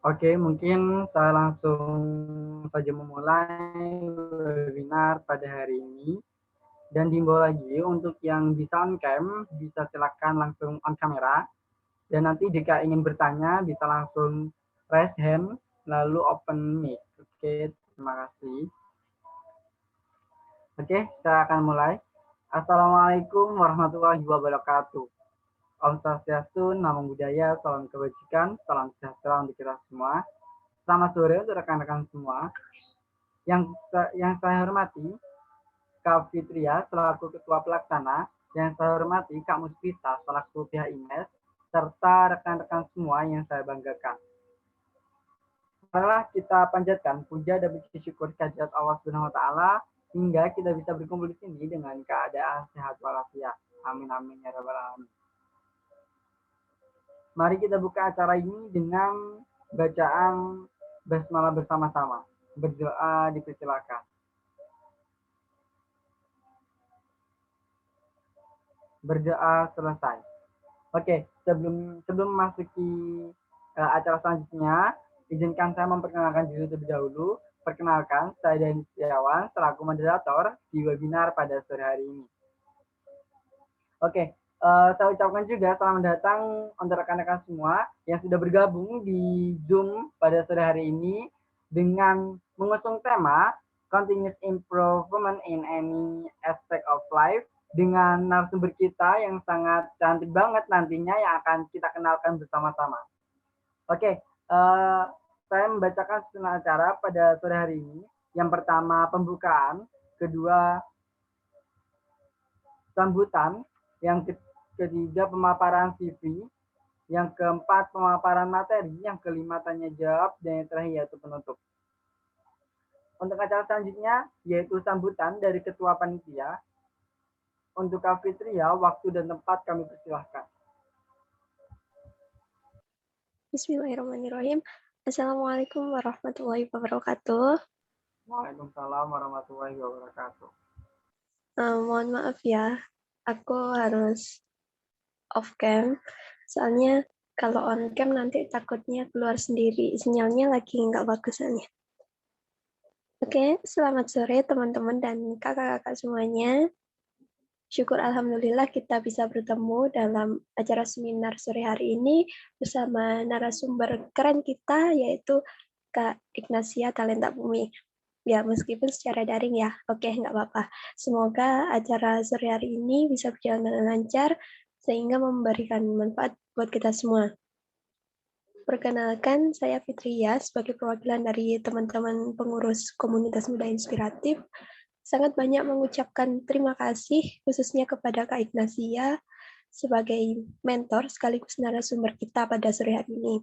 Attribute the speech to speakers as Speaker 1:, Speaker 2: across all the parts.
Speaker 1: Oke, mungkin saya langsung saja memulai webinar pada hari ini. Dan diimbau lagi untuk yang bisa on cam, bisa silakan langsung on kamera. Dan nanti jika ingin bertanya, bisa langsung raise hand, lalu open mic. Oke, terima kasih. Oke, saya akan mulai. Assalamualaikum warahmatullahi wabarakatuh. Om Swastiastu, Namo Buddhaya, salam kebajikan, salam sejahtera untuk kita semua. Selamat sore untuk rekan-rekan semua. Yang saya hormati, Kak Fitria selaku Ketua Pelaksana, yang saya hormati Kak Muspita selaku pihak INES, serta rekan-rekan semua yang saya banggakan. Marilah kita panjatkan puja dan puji syukur kehadirat Allah Subhanahu wa taala hingga kita bisa berkumpul di sini dengan keadaan sehat walafiat. Amin amin ya rabbal alamin. Mari kita buka acara ini dengan bacaan basmalah bersama-sama. Berdoa dipersilakan. Berdoa selesai. Oke, sebelum memasuki acara selanjutnya, izinkan saya memperkenalkan diri terlebih dahulu. Perkenalkan, saya Dani Setiawan selaku moderator di webinar pada sore hari ini. Oke, saya ucapkan juga selamat datang untuk rekan-rekan semua yang sudah bergabung di Zoom pada sore hari ini dengan mengusung tema Continuous Improvement in Any Aspect of Life dengan narasumber kita yang sangat cantik banget nantinya yang akan kita kenalkan bersama-sama. Oke, saya membacakan susunan acara pada sore hari ini. Yang pertama pembukaan, kedua sambutan, yang ketiga pemaparan CV, yang keempat pemaparan materi, yang kelima tanya jawab, dan yang terakhir yaitu penutup. Untuk acara selanjutnya yaitu sambutan dari Ketua Panitia. Untuk Kak Fitria, waktu dan tempat kami persilahkan.
Speaker 2: Bismillahirrahmanirrahim. Assalamualaikum warahmatullahi wabarakatuh.
Speaker 1: Waalaikumsalam warahmatullahi wabarakatuh.
Speaker 2: Mohon maaf ya, aku harus off cam. Soalnya kalau on cam nanti takutnya keluar sendiri. Sinyalnya lagi nggak bagus soalnya. Oke, selamat sore teman-teman dan kakak-kakak semuanya. Syukur alhamdulillah kita bisa bertemu dalam acara seminar sore hari ini bersama narasumber keren kita yaitu Kak Ignatia Talenta Bumi. Ya, meskipun secara daring ya. Oke, nggak apa-apa. Semoga acara sore hari ini bisa berjalan dengan lancar sehingga memberikan manfaat buat kita semua. Perkenalkan, saya Fitria sebagai perwakilan dari teman-teman pengurus komunitas muda inspiratif. Sangat banyak mengucapkan terima kasih khususnya kepada Kak Ignatia sebagai mentor sekaligus narasumber kita pada sore hari ini.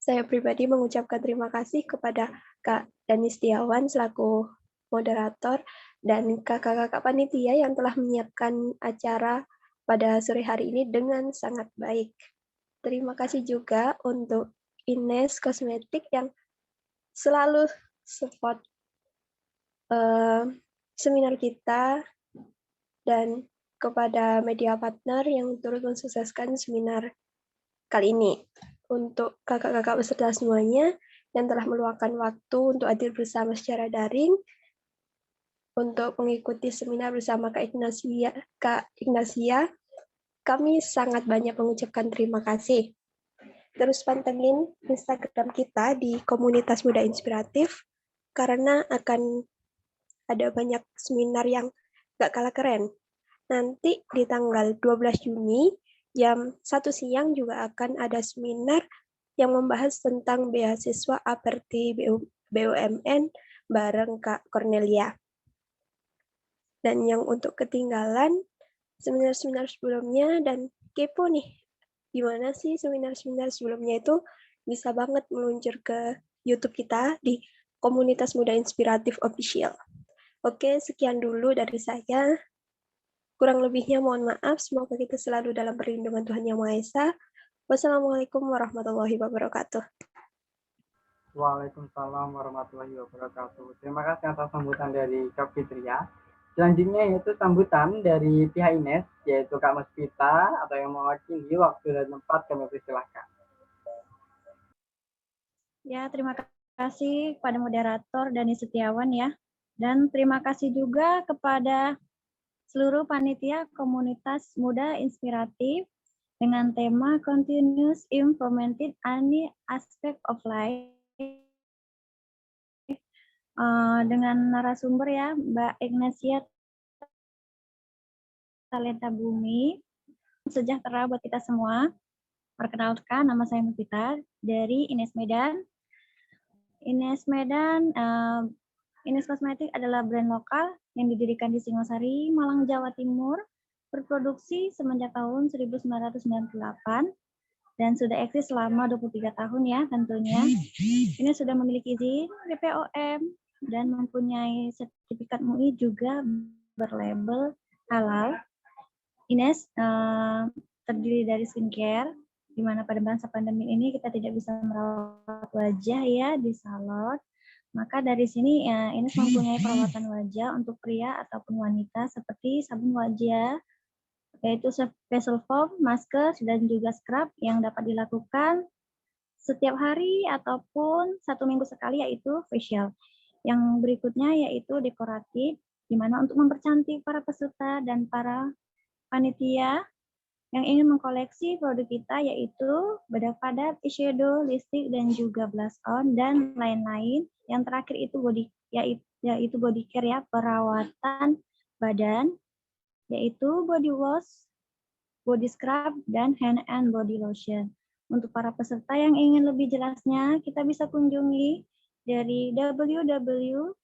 Speaker 2: Saya pribadi mengucapkan terima kasih kepada Kak Dani Setiawan selaku moderator dan kakak-kakak panitia yang telah menyiapkan acara pada sore hari ini dengan sangat baik. Terima kasih juga untuk Ines Kosmetik yang selalu support seminar kita dan kepada media partner yang turut mensukseskan seminar kali ini. Untuk kakak-kakak peserta semuanya yang telah meluangkan waktu untuk hadir bersama secara daring, untuk mengikuti seminar bersama Kak Ignatia, kami sangat banyak mengucapkan terima kasih. Terus pantengin Instagram kita di Komunitas Muda Inspiratif, karena akan ada banyak seminar yang gak kalah keren. Nanti di tanggal 12 Juni, jam 1 siang juga akan ada seminar yang membahas tentang beasiswa Aperti BUMN bareng Kak Cornelia. Dan yang untuk ketinggalan seminar-seminar sebelumnya dan kepo nih, gimana sih seminar-seminar sebelumnya itu, bisa banget meluncur ke YouTube kita di Komunitas Muda Inspiratif Official. Oke, sekian dulu dari saya. Kurang lebihnya mohon maaf, semoga kita selalu dalam perlindungan Tuhan Yang Maha Esa. Wassalamualaikum warahmatullahi wabarakatuh.
Speaker 1: Waalaikumsalam warahmatullahi wabarakatuh. Terima kasih atas sambutan dari Kak Fitria. Selanjutnya yaitu sambutan dari pihak INES, yaitu Kak Muspita atau yang mewakili waktu dan tempat kami persilahkan.
Speaker 3: Ya, terima kasih kepada moderator Dani Setiawan ya. Dan terima kasih juga kepada seluruh panitia komunitas muda inspiratif dengan tema Continuous Improvement Any Aspect of Life dengan narasumber ya Mbak Ignatia Talenta Bumi. Sejahtera buat kita semua. Perkenalkan, nama saya Mufita dari Ines Medan. Ines Medan, Ines Kosmetik adalah brand lokal yang didirikan di Singosari, Malang, Jawa Timur, berproduksi semenjak tahun 1998 dan sudah eksis selama 23 tahun ya tentunya. Ini sudah memiliki izin BPOM dan mempunyai sertifikat MUI juga berlabel halal. Ines terdiri dari skincare, di mana pada masa pandemi ini kita tidak bisa merawat wajah ya di salon. Maka dari sini Ines mempunyai perawatan wajah untuk pria ataupun wanita seperti sabun wajah, yaitu facial foam, masker, dan juga scrub yang dapat dilakukan setiap hari ataupun 1 minggu sekali, yaitu facial. Yang berikutnya yaitu dekoratif, di mana untuk mempercantik para peserta dan para panitia yang ingin mengkoleksi produk kita, yaitu bedak padat, eyeshadow, lipstick, dan juga blush on, dan lain-lain. Yang terakhir itu yaitu body care ya, perawatan badan, yaitu body wash, body scrub, dan hand and body lotion. Untuk para peserta yang ingin lebih jelasnya, kita bisa kunjungi dari www.ines.co.id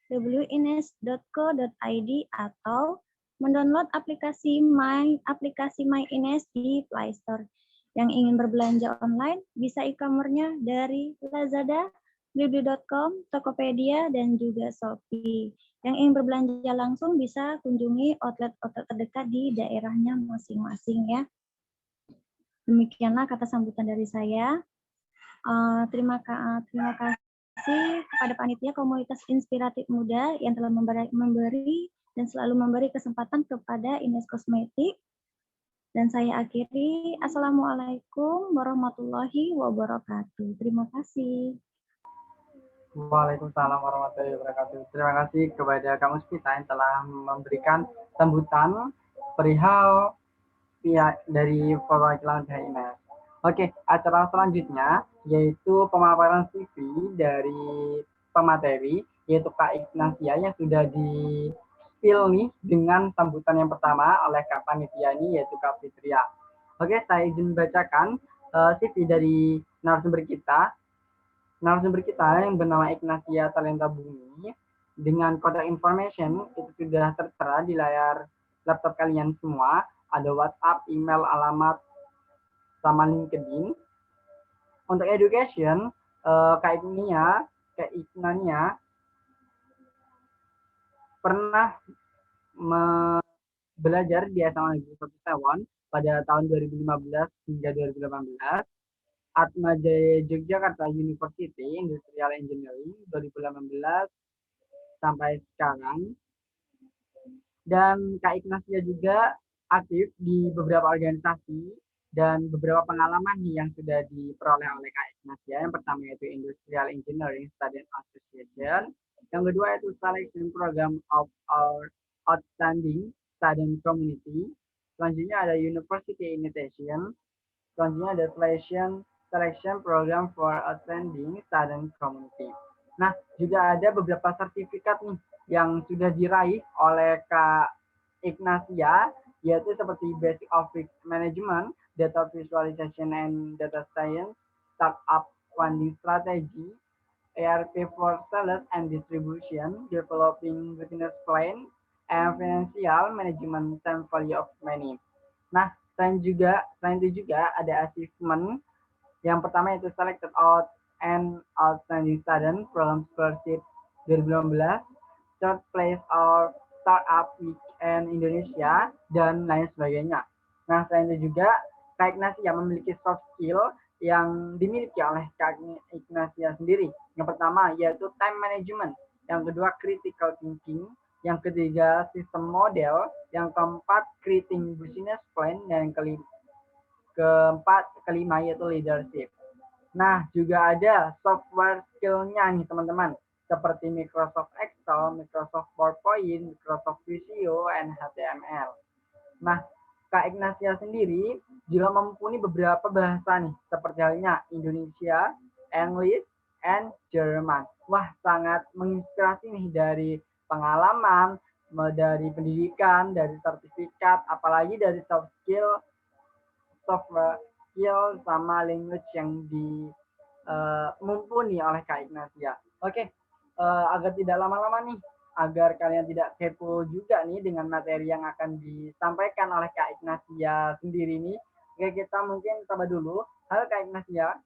Speaker 3: atau mendownload aplikasi My Ines di Play Store. Yang ingin berbelanja online bisa e-commerce-nya dari Lazada, Blibli.com, Tokopedia, dan juga Shopee. Yang ingin berbelanja langsung bisa kunjungi outlet-outlet terdekat di daerahnya masing-masing ya. Demikianlah kata sambutan dari saya. Terima kasih kepada panitia komunitas inspiratif muda yang telah memberi dan selalu memberi kesempatan kepada Ines Kosmetik. Dan saya akhiri, Assalamualaikum warahmatullahi wabarakatuh. Terima kasih.
Speaker 1: Waalaikumsalam warahmatullahi wabarakatuh. Terima kasih kepada Kak Muspita yang telah memberikan sambutan perihal pihak dari perwakilan pihak Ines. Oke, acara selanjutnya yaitu pemaparan CV dari pemateri, yaitu Kak Ignatia yang sudah di-spill nih dengan sambutan yang pertama oleh Kak Panitia ini, yaitu Kak Fitria. Oke, saya izin bacakan CV dari narasumber kita. Narasumber kita yang bernama Ignatia Talenta Bumi dengan contact information itu sudah tertera di layar laptop kalian semua. Ada WhatsApp, email, alamat, sama LinkedIn. Untuk education, Kak Ignatia pernah belajar di SMA Negeri 1 Taiwan pada tahun 2015 hingga 2018. Atmajaya Yogyakarta University Industrial Engineering 2018 sampai sekarang. Dan Kak Ignatia juga aktif di beberapa organisasi dan beberapa pengalaman yang sudah diperoleh oleh Kak Ignatia. Yang pertama yaitu Industrial Engineering Student Association. Yang kedua yaitu Selection Program of our Outstanding Student Community. Selanjutnya ada University Invitation. Selanjutnya ada Selection Program for Outstanding Student Community. Nah, juga ada beberapa sertifikat nih yang sudah diraih oleh Kak Ignatia, yaitu seperti Basic Office Management, Data Visualization and Data Science, Startup Funding Strategy, ERP for Sales and Distribution, Developing Business Plan, and Financial Management and Value of Money. Nah, selain itu juga ada achievement. Yang pertama itu Selected Out and Outstanding Student Program Scholarship 2016, Third Place or Startup Weekend Indonesia, dan lain sebagainya. Nah, selain itu juga Kak Ignatia memiliki soft skill yang dimiliki oleh Kak Ignatia sendiri. Yang pertama yaitu time management, yang kedua critical thinking, yang ketiga sistem model, yang keempat creating business plan, dan yang kelima yaitu leadership. Nah, juga ada software skill-nya nih teman-teman, seperti Microsoft Excel, Microsoft PowerPoint, Microsoft Visio, dan HTML. Nah, Kak Ignatia sendiri juga mumpuni beberapa bahasa nih, seperti halnya Indonesia, English, and Jerman. Wah, sangat menginspirasi nih dari pengalaman, dari pendidikan, dari sertifikat, apalagi dari soft skill, software skill, sama language yang mumpuni oleh Kak Ignatia. Oke, agar tidak lama-lama nih, agar kalian tidak kepo juga nih dengan materi yang akan disampaikan oleh Kak Ignatia sendiri nih. Oke, kita mungkin coba dulu. Halo Kak Ignatia.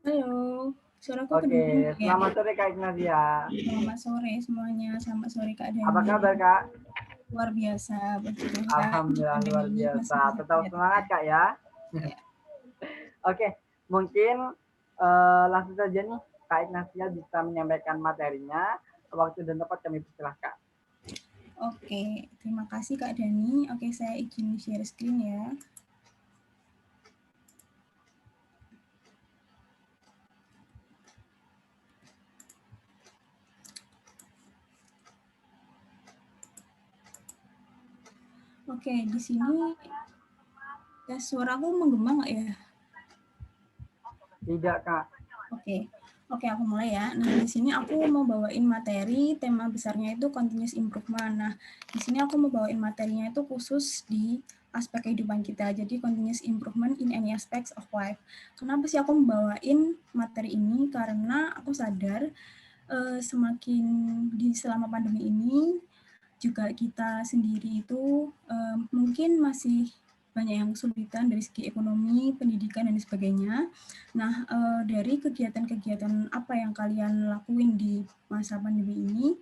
Speaker 4: Halo, suaraku
Speaker 1: Oke,
Speaker 4: kedengaran nggak ya?
Speaker 1: selamat sore Kak Ignatia.
Speaker 4: Selamat sore semuanya, selamat sore Kak Dani.
Speaker 1: Apa kabar Kak?
Speaker 4: Luar biasa, puji Tuhan.
Speaker 1: Alhamdulillah luar
Speaker 4: Pandemi
Speaker 1: biasa.
Speaker 4: masih
Speaker 1: Tetap
Speaker 4: sehat
Speaker 1: semangat Kak ya.
Speaker 4: ya.
Speaker 1: Oke, mungkin langsung saja nih Kak Ignatia bisa menyampaikan materinya. Waktu dan tempat kami persilahkan.
Speaker 4: Oke, terima kasih Kak Dani. Oke, saya izin share screen ya. Oke, di sini tes suaraku menggema nggak ya?
Speaker 1: Tidak Kak.
Speaker 4: Oke, aku mulai ya. Nah, di sini aku mau bawain materi, tema besarnya itu continuous improvement. Nah, di sini aku mau bawain materinya itu khusus di aspek kehidupan kita. Jadi, continuous improvement in any aspects of life. Kenapa sih aku membawain materi ini? Karena aku sadar semakin selama pandemi ini, juga kita sendiri itu mungkin masih banyak yang kesulitan dari segi ekonomi, pendidikan, dan sebagainya. Nah, dari kegiatan-kegiatan apa yang kalian lakuin di masa pandemi ini,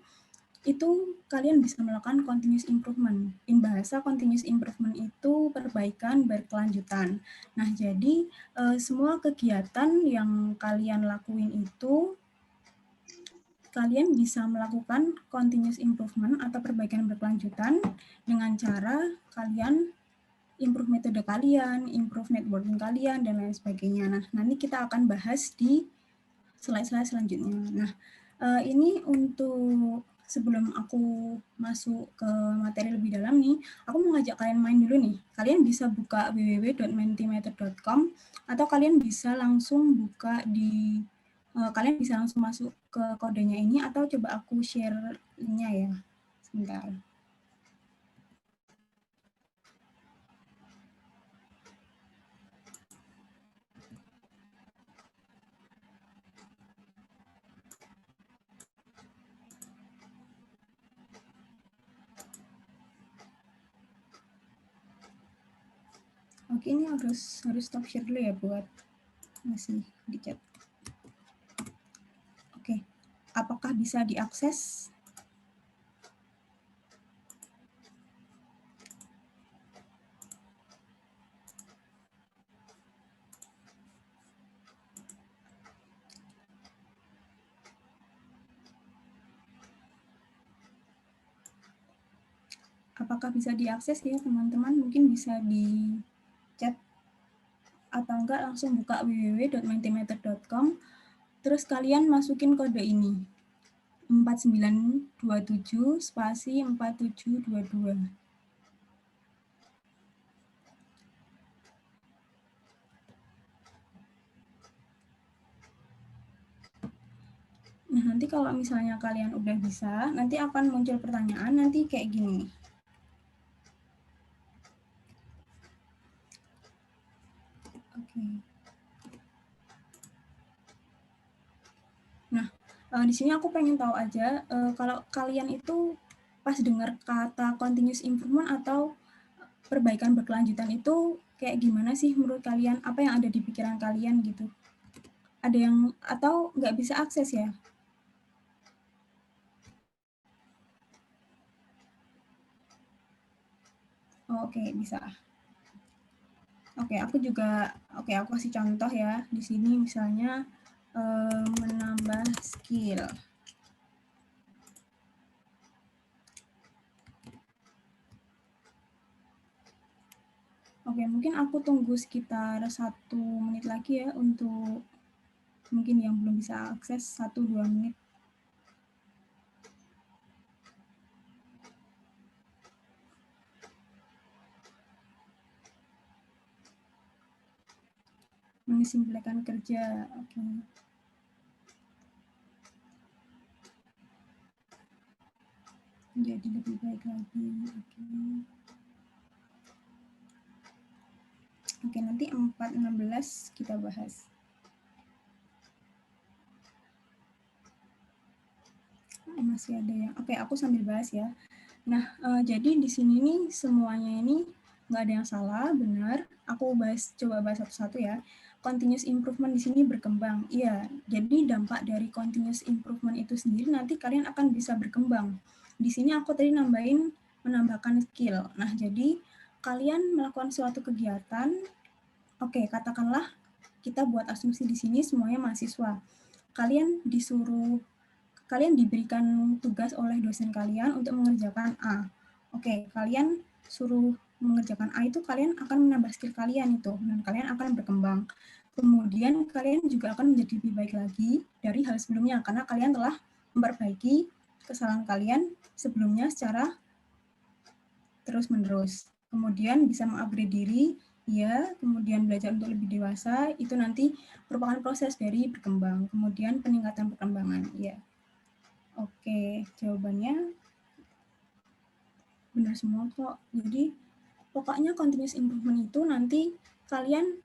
Speaker 4: itu kalian bisa melakukan continuous improvement. In bahasa continuous improvement itu perbaikan berkelanjutan. Nah, jadi semua kegiatan yang kalian lakuin itu, kalian bisa melakukan continuous improvement atau perbaikan berkelanjutan dengan cara kalian improve metode kalian, improve networking kalian, dan lain sebagainya. Nah, nanti kita akan bahas di slide-slide selanjutnya. Nah, ini untuk sebelum aku masuk ke materi lebih dalam nih, aku mau ngajak kalian main dulu nih. Kalian bisa buka www.mentimeter.com atau kalian bisa langsung buka di, kalian bisa langsung masuk ke kodenya ini atau coba aku share linknya ya. Sebentar. Oke, ini harus stop share dulu ya buat masih di chat. Oke, apakah bisa diakses? Apakah bisa diakses ya teman-teman? Mungkin bisa di chat atau enggak langsung buka www.mentimeter.com, terus kalian masukin kode ini 4927 spasi 4722. Nah, nanti kalau misalnya kalian udah bisa, nanti akan muncul pertanyaan nanti kayak gini. Oke. Nah, di sini aku pengen tahu aja kalau kalian itu pas dengar kata continuous improvement atau perbaikan berkelanjutan itu kayak gimana sih menurut kalian? Apa yang ada di pikiran kalian gitu? Ada yang atau nggak bisa akses ya? Oh, oke, bisa. Oke, aku kasih contoh ya. Di sini misalnya menambah skill. Oke, mungkin aku tunggu sekitar 1 menit lagi ya untuk mungkin yang belum bisa akses 1-2 menit. Mensimpulkan kerja, oke. Jadi lebih baik lagi, oke. Oke, nanti 4.16 kita bahas. Masih ada yang, oke, aku sambil bahas ya. Nah, jadi di sini nih semuanya ini nggak ada yang salah, benar. Aku coba bahas satu-satu ya. Continuous improvement di sini berkembang. Iya, jadi dampak dari continuous improvement itu sendiri nanti kalian akan bisa berkembang. Di sini aku tadi menambahkan skill. Nah, jadi kalian melakukan suatu kegiatan, oke, katakanlah kita buat asumsi di sini semuanya mahasiswa. Kalian diberikan tugas oleh dosen kalian untuk mengerjakan A. Oke, kalian suruh mengerjakan A itu kalian akan menambah skill kalian itu, dan kalian akan berkembang. Kemudian kalian juga akan menjadi lebih baik lagi dari hal sebelumnya, karena kalian telah memperbaiki kesalahan kalian sebelumnya secara terus-menerus. Kemudian bisa mengupgrade diri, ya, kemudian belajar untuk lebih dewasa, itu nanti merupakan proses dari berkembang. Kemudian peningkatan perkembangan, ya. Oke, jawabannya benar semua kok. Jadi, pokoknya continuous improvement itu nanti kalian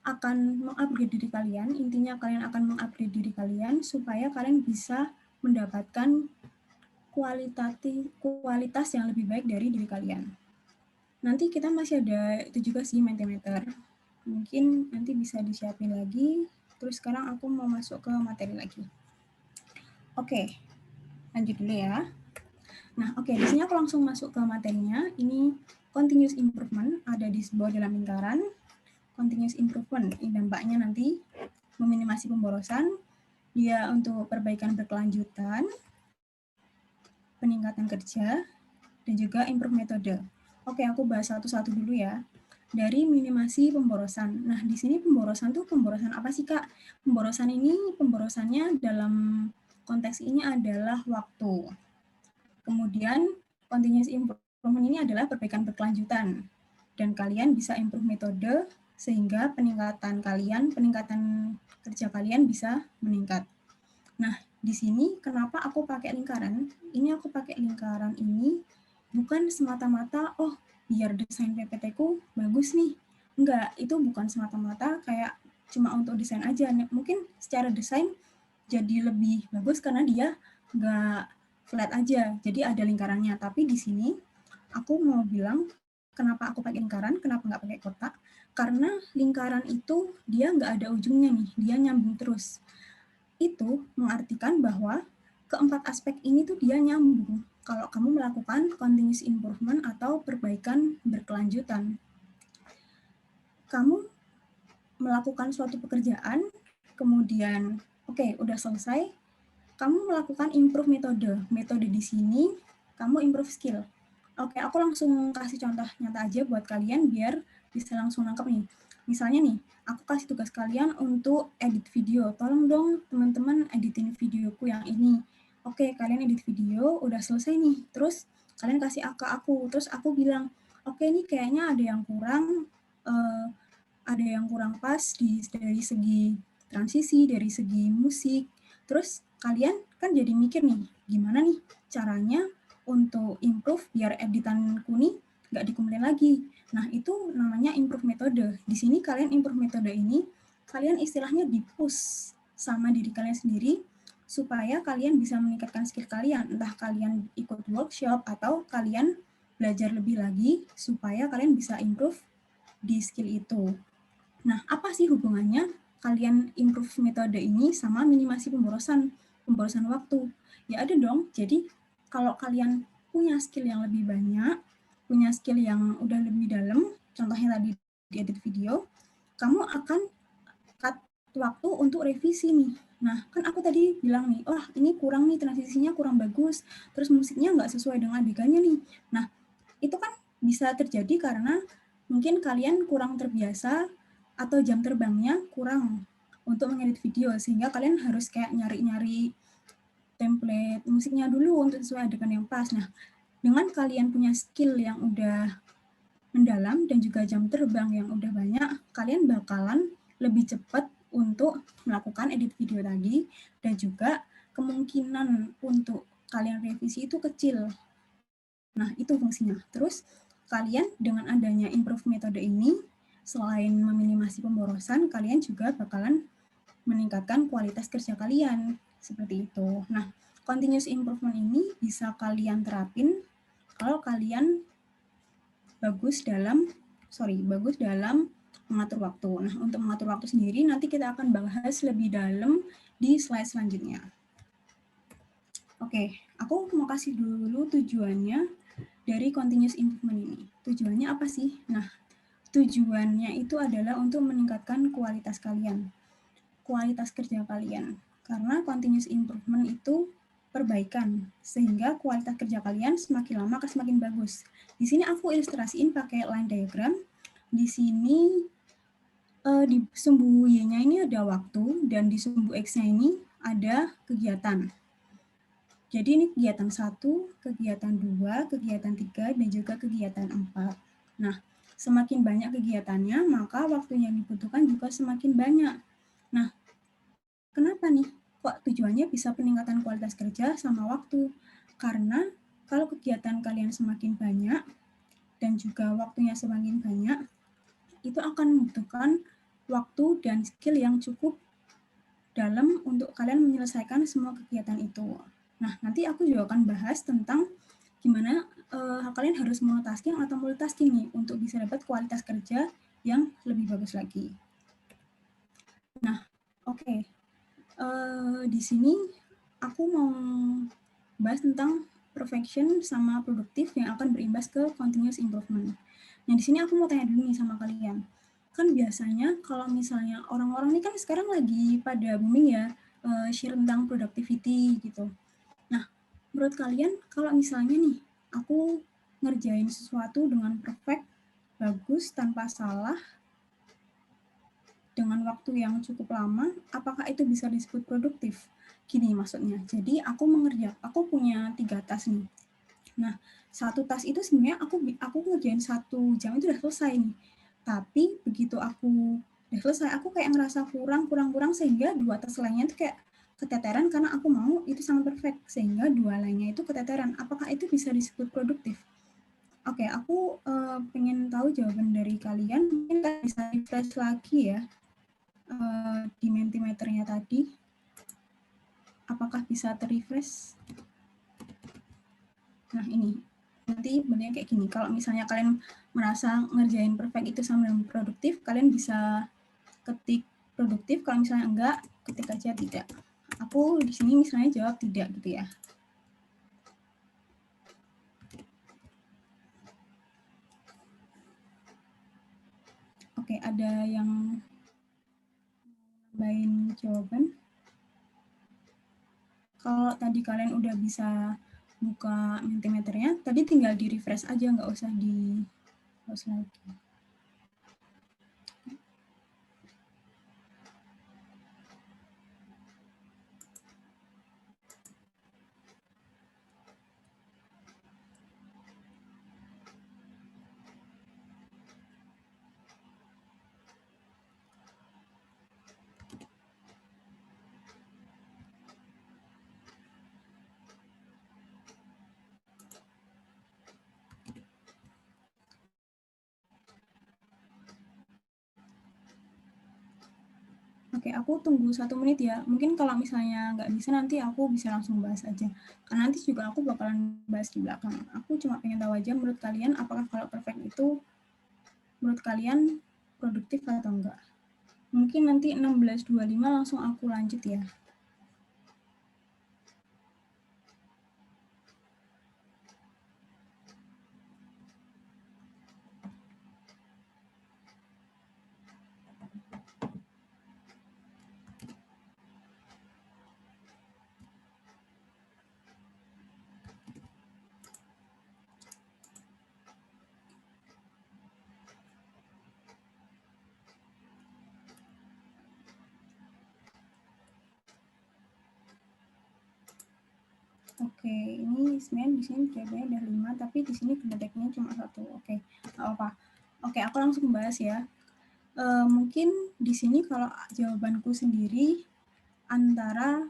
Speaker 4: akan mengupgrade diri kalian, intinya kalian akan mengupgrade diri kalian supaya kalian bisa mendapatkan kualitas yang lebih baik dari diri kalian. Nanti kita masih ada itu juga sih Mentimeter. Mungkin nanti bisa disiapin lagi. Terus sekarang aku mau masuk ke materi lagi. Oke, lanjut dulu ya. Nah, oke, di sini aku langsung masuk ke materinya. Ini continuous improvement ada di sebuah dalam lingkaran. Continuous improvement, ini dampaknya nanti meminimasi pemborosan, dia untuk perbaikan berkelanjutan, peningkatan kerja, dan juga improve metode. Oke, aku bahas satu-satu dulu ya. Dari minimasi pemborosan. Nah, di sini pemborosan apa sih, Kak? Pemborosannya dalam konteks ini adalah waktu. Kemudian, continuous improvement ini adalah perbaikan berkelanjutan. Dan kalian bisa improve metode sehingga peningkatan kerja kalian bisa meningkat. Nah, di sini kenapa aku pakai lingkaran? Ini aku pakai lingkaran ini bukan semata-mata, oh biar desain PPT-ku bagus nih. Enggak, itu bukan semata-mata kayak cuma untuk desain aja. Mungkin secara desain jadi lebih bagus karena dia enggak flat aja, jadi ada lingkarannya. Tapi di sini aku mau bilang kenapa aku pakai lingkaran, kenapa nggak pakai kotak? Karena lingkaran itu dia nggak ada ujungnya nih, dia nyambung terus. Itu mengartikan bahwa keempat aspek ini tuh dia nyambung kalau kamu melakukan continuous improvement atau perbaikan berkelanjutan. Kamu melakukan suatu pekerjaan, kemudian oke, udah selesai, kamu melakukan improve metode. Metode di sini kamu improve skill. Oke, aku langsung kasih contoh nyata aja buat kalian biar bisa langsung nangkep nih. Misalnya nih, aku kasih tugas kalian untuk edit video. Tolong dong teman-teman editin videoku yang ini. Oke, kalian edit video, udah selesai nih. Terus kalian kasih ke aku. Terus aku bilang, oke nih kayaknya ada yang kurang pas dari segi transisi, dari segi musik. Terus kalian kan jadi mikir nih, gimana nih caranya untuk improve biar editanku nih nggak dikumpulin lagi. Nah, itu namanya improve metode. Di sini kalian improve metode ini, kalian istilahnya di-push sama diri kalian sendiri supaya kalian bisa meningkatkan skill kalian. Entah kalian ikut workshop atau kalian belajar lebih lagi supaya kalian bisa improve di skill itu. Nah, apa sih hubungannya kalian improve metode ini sama minimasi pemborosan waktu? Ya ada dong. Jadi, kalau kalian punya skill yang lebih banyak, punya skill yang udah lebih dalam, contohnya tadi di edit video, kamu akan cut waktu untuk revisi nih. Nah, kan aku tadi bilang nih, wah ini kurang nih, transisinya kurang bagus, terus musiknya nggak sesuai dengan adegannya nih. Nah, itu kan bisa terjadi karena mungkin kalian kurang terbiasa atau jam terbangnya kurang untuk mengedit video, sehingga kalian harus kayak nyari-nyari template musiknya dulu untuk sesuai adegan yang pas. Nah, dengan kalian punya skill yang udah mendalam dan juga jam terbang yang udah banyak, kalian bakalan lebih cepat untuk melakukan edit video tadi, dan juga kemungkinan untuk kalian revisi itu kecil. Nah, itu fungsinya. Terus, kalian dengan adanya improve metode ini, selain meminimasi pemborosan, kalian juga bakalan meningkatkan kualitas kerja kalian. Seperti itu. Nah, continuous improvement ini bisa kalian terapin kalau kalian bagus dalam mengatur waktu. Nah, untuk mengatur waktu sendiri nanti kita akan bahas lebih dalam di slide selanjutnya. Oke, aku mau kasih dulu tujuannya dari continuous improvement ini. Tujuannya apa sih? Nah, tujuannya itu adalah untuk meningkatkan kualitas kalian, kualitas kerja kalian. Karena continuous improvement itu perbaikan, sehingga kualitas kerja kalian semakin lama akan semakin bagus. Di sini aku ilustrasiin pakai line diagram. Di sini di sumbu Y-nya ini ada waktu, dan di sumbu X-nya ini ada kegiatan. Jadi ini kegiatan 1, kegiatan 2, kegiatan 3, dan juga kegiatan 4. Nah, semakin banyak kegiatannya, maka waktu yang dibutuhkan juga semakin banyak. Nah, kenapa nih? Kok tujuannya bisa peningkatan kualitas kerja sama waktu? Karena kalau kegiatan kalian semakin banyak, dan juga waktunya semakin banyak, itu akan membutuhkan waktu dan skill yang cukup dalam untuk kalian menyelesaikan semua kegiatan itu. Nah, nanti aku juga akan bahas tentang gimana kalian harus monotasking atau multitasking nih untuk bisa dapat kualitas kerja yang lebih bagus lagi. Nah, oke. Di sini aku mau bahas tentang perfection sama produktif yang akan berimbas ke continuous improvement. Nah, di sini aku mau tanya dulu nih sama kalian. Kan biasanya kalau misalnya orang-orang ini kan sekarang lagi pada booming ya, share tentang productivity gitu. Nah, menurut kalian kalau misalnya nih, aku ngerjain sesuatu dengan perfect, bagus, tanpa salah, dengan waktu yang cukup lama, apakah itu bisa disebut produktif? Gini maksudnya, jadi aku punya 3 tas nih. Nah, 1 tas itu sebenarnya aku ngerjain 1 jam itu udah selesai nih. Tapi begitu aku udah selesai, aku kayak ngerasa kurang sehingga 2 tas lainnya itu kayak keteteran karena aku mau itu sangat perfect, sehingga 2 lainnya itu keteteran. Apakah itu bisa disebut produktif? Oke, aku pengen tahu jawaban dari kalian. Mungkin bisa refresh lagi ya di Mentimeternya tadi. Apakah bisa terrefresh? Nah, ini. Nanti bentuknya kayak gini. Kalau misalnya kalian merasa ngerjain perfect itu sama dengan produktif, kalian bisa ketik produktif. Kalau misalnya enggak, ketik aja tidak. Aku di sini misalnya jawab tidak gitu ya. Oke, ada yang nambahin jawaban? Kalau tadi kalian udah bisa buka Mentimeternya, tadi tinggal di refresh aja, nggak usah di close lagi. Oke, aku tunggu 1 menit ya. Mungkin kalau misalnya nggak bisa, nanti aku bisa langsung bahas aja. Karena nanti juga aku bakalan bahas di belakang. Aku cuma pengen tahu aja menurut kalian, apakah kalau perfect itu menurut kalian produktif atau enggak. Mungkin nanti 16.25 langsung aku lanjut ya. Oke, ini sebenarnya di sini jawabannya ada 5, tapi di sini kedeteknya cuma 1. Oke, nggak apa-apa. Oke, aku langsung bahas ya. Mungkin di sini kalau jawabanku sendiri antara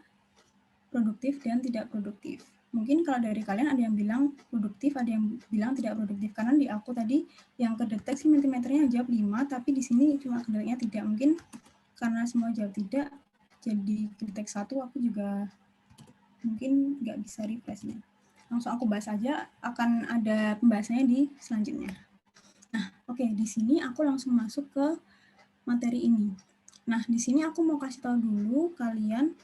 Speaker 4: produktif dan tidak produktif. Mungkin kalau dari kalian ada yang bilang produktif, ada yang bilang tidak produktif. Karena di aku tadi yang kedeteksi mentimeternya jawab 5, tapi di sini cuma kedeteknya tidak. Mungkin karena semua jawab tidak, jadi kedetek 1 aku juga mungkin nggak bisa refresh ya. Langsung aku bahas aja, akan ada pembahasannya di selanjutnya. Nah, oke, di sini aku langsung masuk ke materi ini. Nah, di sini aku mau kasih tahu dulu kalian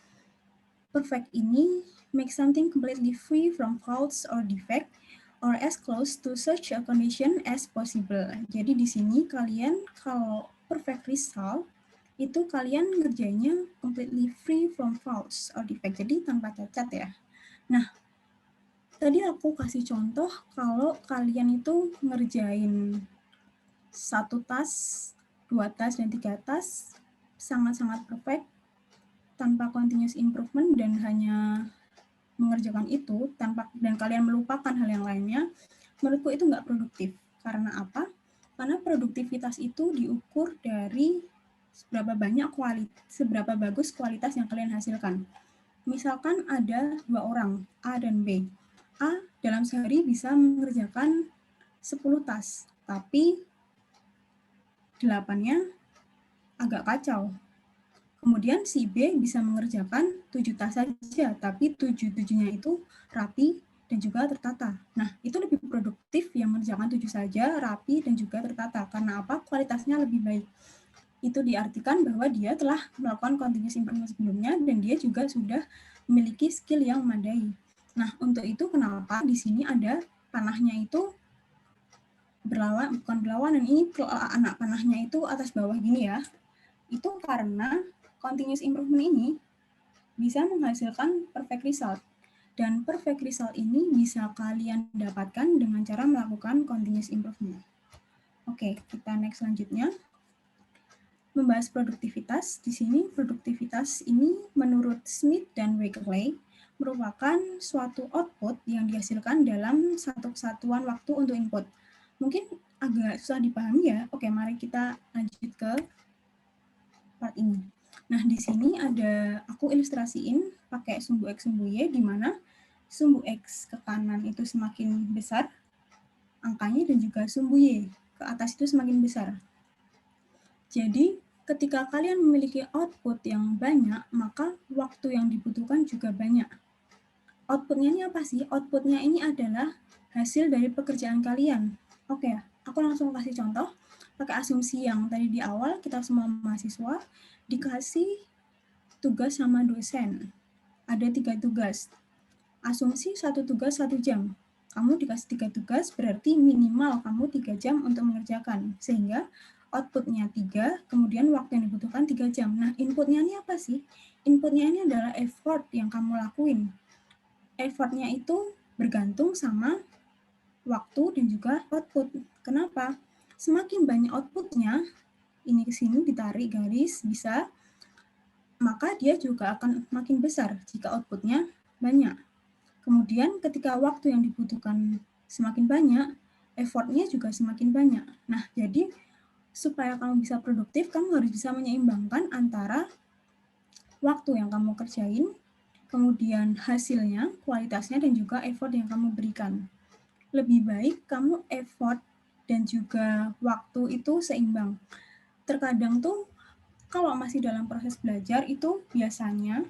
Speaker 4: perfect ini make something completely free from faults or defect or as close to such a condition as possible. Jadi di sini kalian kalau perfect result itu kalian ngerjainnya completely free from faults or defect. Jadi tanpa cacat ya. Nah, tadi aku kasih contoh kalau kalian itu ngerjain 1 task, 2 task, dan 3 task sangat-sangat perfect tanpa continuous improvement dan hanya mengerjakan itu tanpa dan kalian melupakan hal yang lainnya, menurutku itu nggak produktif. Karena apa? Karena produktivitas itu diukur dari seberapa bagus kualitas yang kalian hasilkan. Misalkan ada 2 orang, A dan B. A dalam sehari bisa mengerjakan 10 task, tapi 8-nya agak kacau. Kemudian si B bisa mengerjakan 7 task saja, tapi 7-7-nya itu rapi dan juga tertata. Nah, itu lebih produktif yang mengerjakan 7 saja, rapi dan juga tertata. Karena apa? Kualitasnya lebih baik. Itu diartikan bahwa dia telah melakukan continuous improvement sebelumnya dan dia juga sudah memiliki skill yang memadai. Nah, untuk itu kenapa di sini ada panahnya itu bukan berlawanan, ini anak panahnya itu atas bawah gini ya. Itu karena continuous improvement ini bisa menghasilkan perfect result. Dan perfect result ini bisa kalian dapatkan dengan cara melakukan continuous improvement. Oke, kita next selanjutnya. Membahas produktivitas. Di sini produktivitas ini menurut Smith dan Wakerley merupakan suatu output yang dihasilkan dalam satu kesatuan waktu untuk input. Mungkin agak susah dipahami ya. Oke, mari kita lanjut ke part ini. Nah, di sini ada aku ilustrasiin pakai sumbu X, sumbu Y, di mana sumbu X ke kanan itu semakin besar angkanya dan juga sumbu Y ke atas itu semakin besar. Jadi, ketika kalian memiliki output yang banyak, maka waktu yang dibutuhkan juga banyak. Outputnya ini apa sih? Outputnya ini adalah hasil dari pekerjaan kalian. Oke, aku langsung kasih contoh. Pakai asumsi yang tadi di awal, kita semua mahasiswa dikasih tugas sama dosen. Ada 3 tugas. Asumsi 1 tugas 1 jam. Kamu dikasih 3 tugas, berarti minimal kamu 3 jam untuk mengerjakan. Sehingga outputnya 3, kemudian waktu yang dibutuhkan 3 jam. Nah, inputnya ini apa sih? Inputnya ini adalah effort yang kamu lakuin. Effortnya itu bergantung sama waktu dan juga output. Kenapa? Semakin banyak outputnya, ini ke sini ditarik garis, bisa, maka dia juga akan makin besar jika outputnya banyak. Kemudian ketika waktu yang dibutuhkan semakin banyak, effortnya juga semakin banyak. Nah, jadi supaya kamu bisa produktif, kamu harus bisa menyeimbangkan antara waktu yang kamu kerjain, kemudian hasilnya, kualitasnya, dan juga effort yang kamu berikan. Lebih baik kamu effort dan juga waktu itu seimbang. Terkadang tuh kalau masih dalam proses belajar itu biasanya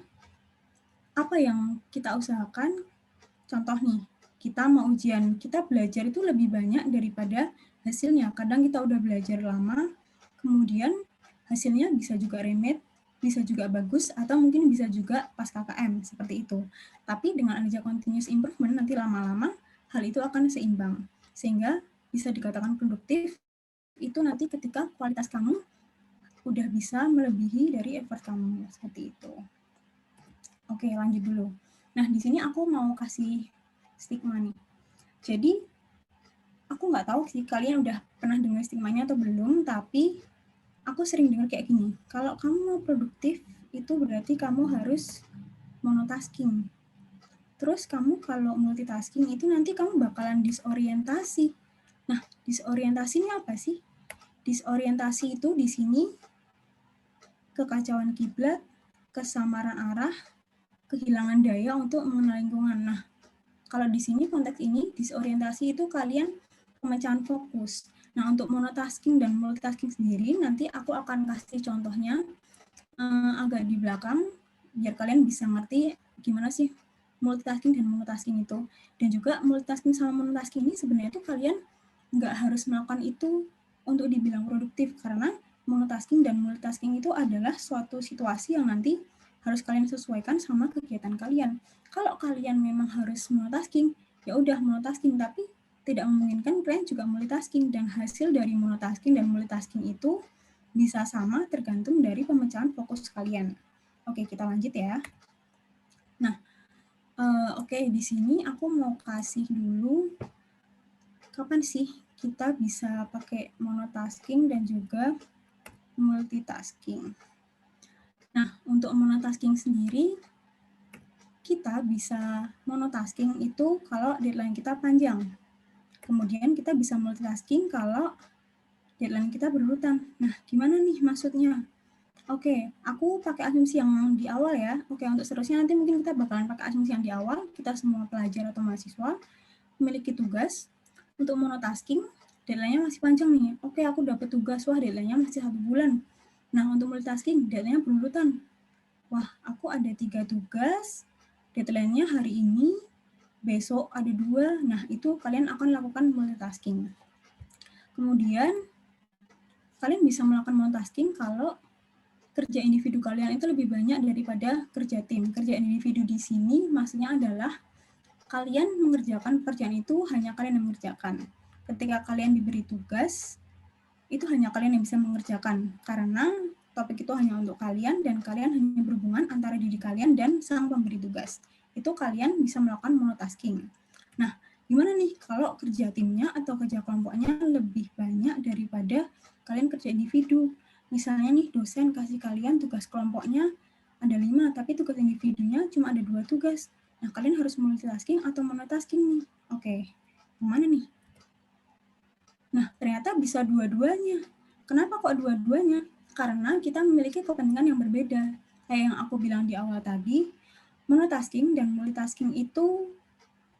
Speaker 4: apa yang kita usahakan, contoh nih, kita mau ujian, kita belajar itu lebih banyak daripada hasilnya. Kadang kita udah belajar lama, kemudian hasilnya bisa juga remet, bisa juga bagus, atau mungkin bisa juga pas KKM, seperti itu. Tapi dengan adanya continuous improvement, nanti lama-lama hal itu akan seimbang. Sehingga bisa dikatakan produktif, itu nanti ketika kualitas kamu udah bisa melebihi dari effort kamu, seperti itu. Oke, lanjut dulu. Nah, di sini aku mau kasih stigma nih. Jadi, aku nggak tahu sih kalian udah pernah dengar stigmanya atau belum, tapi aku sering dengar kayak gini. Kalau kamu mau produktif, itu berarti kamu harus monotasking. Terus kamu kalau multitasking itu nanti kamu bakalan disorientasi. Nah, disorientasi ini apa sih? Disorientasi itu di sini kekacauan kiblat, kesamaran arah, kehilangan daya untuk mengenal lingkungan. Nah, kalau di sini konteks ini disorientasi itu kalian pemecahan fokus. Nah, untuk monotasking dan multitasking sendiri nanti aku akan kasih contohnya agak di belakang biar kalian bisa ngerti gimana sih multitasking dan monotasking itu. Dan juga multitasking sama monotasking ini sebenarnya tuh kalian nggak harus melakukan itu untuk dibilang produktif, karena monotasking dan multitasking itu adalah suatu situasi yang nanti harus kalian sesuaikan sama kegiatan kalian. Kalau kalian memang harus monotasking, ya udah monotasking, tapi tidak memungkinkan kalian juga multitasking, dan hasil dari monotasking dan multitasking itu bisa sama tergantung dari pemecahan fokus kalian. Oke, kita lanjut ya. Nah, oke, di sini aku mau kasih dulu kapan sih kita bisa pakai monotasking dan juga multitasking. Nah, untuk monotasking sendiri, kita bisa monotasking itu kalau deadline kita panjang. Kemudian kita bisa multitasking kalau deadline kita berurutan. Nah, gimana nih maksudnya? Oke, aku pakai asumsi yang di awal ya. Oke, untuk seterusnya nanti mungkin kita bakalan pakai asumsi yang di awal. Kita semua pelajar atau mahasiswa memiliki tugas. Untuk monotasking, deadline-nya masih panjang nih. Oke, aku dapat tugas, wah deadline-nya masih 1 bulan. Nah, untuk multitasking, deadline-nya berurutan. Wah, aku ada 3 tugas, deadline-nya hari ini, besok ada 2. Nah, itu kalian akan lakukan multitasking. Kemudian, kalian bisa melakukan multitasking kalau kerja individu kalian itu lebih banyak daripada kerja tim. Kerja individu di sini maksudnya adalah kalian mengerjakan pekerjaan itu hanya kalian yang mengerjakan. Ketika kalian diberi tugas, itu hanya kalian yang bisa mengerjakan. Karena topik itu hanya untuk kalian dan kalian hanya berhubungan antara diri kalian dan sang pemberi tugas. Itu kalian bisa melakukan monotasking. Nah, gimana nih kalau kerja timnya atau kerja kelompoknya lebih banyak daripada kalian kerja individu? Misalnya nih dosen kasih kalian tugas kelompoknya ada 5, tapi tugas individunya cuma ada 2 tugas. Nah, kalian harus multitasking atau monotasking nih. Oke, gimana nih? Nah, ternyata bisa dua-duanya. Kenapa kok dua-duanya? Karena kita memiliki kepentingan yang berbeda. Kayak yang aku bilang di awal tadi, monotasking dan multitasking itu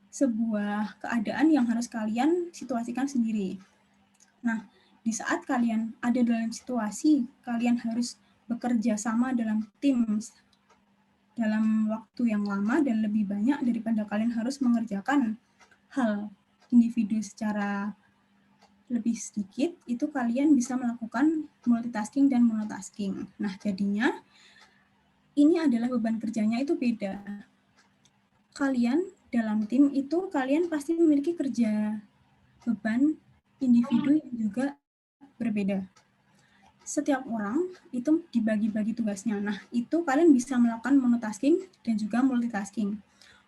Speaker 4: sebuah keadaan yang harus kalian situasikan sendiri. Nah, di saat kalian ada dalam situasi, kalian harus bekerja sama dalam tim dalam waktu yang lama dan lebih banyak daripada kalian harus mengerjakan hal individu secara lebih sedikit, itu kalian bisa melakukan multitasking dan monotasking. Nah, jadinya ini adalah beban kerjanya itu beda. Kalian dalam tim itu kalian pasti memiliki kerja beban individu yang juga berbeda. Setiap orang itu dibagi-bagi tugasnya. Nah, itu kalian bisa melakukan monotasking dan juga multitasking.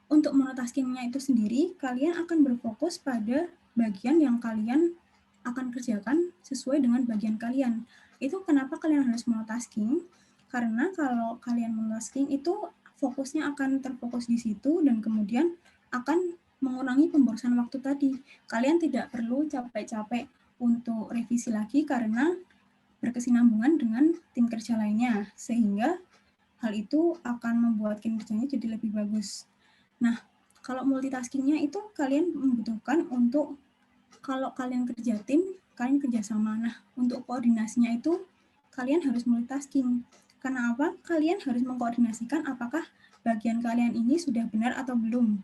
Speaker 4: Untuk monotaskingnya itu sendiri, kalian akan berfokus pada bagian yang kalian akan kerjakan sesuai dengan bagian kalian. Itu kenapa kalian harus monotasking? Karena kalau kalian monotasking itu fokusnya akan terfokus di situ dan kemudian akan mengurangi pemborosan waktu tadi. Kalian tidak perlu capek-capek untuk revisi lagi karena berkesinambungan dengan tim kerja lainnya, sehingga hal itu akan membuat kinerjanya jadi lebih bagus. Nah, kalau multitaskingnya itu kalian membutuhkan untuk kalau kalian kerja tim, kalian kerjasama. Nah, untuk koordinasinya itu kalian harus multitasking. Karena apa? Kalian harus mengkoordinasikan apakah bagian kalian ini sudah benar atau belum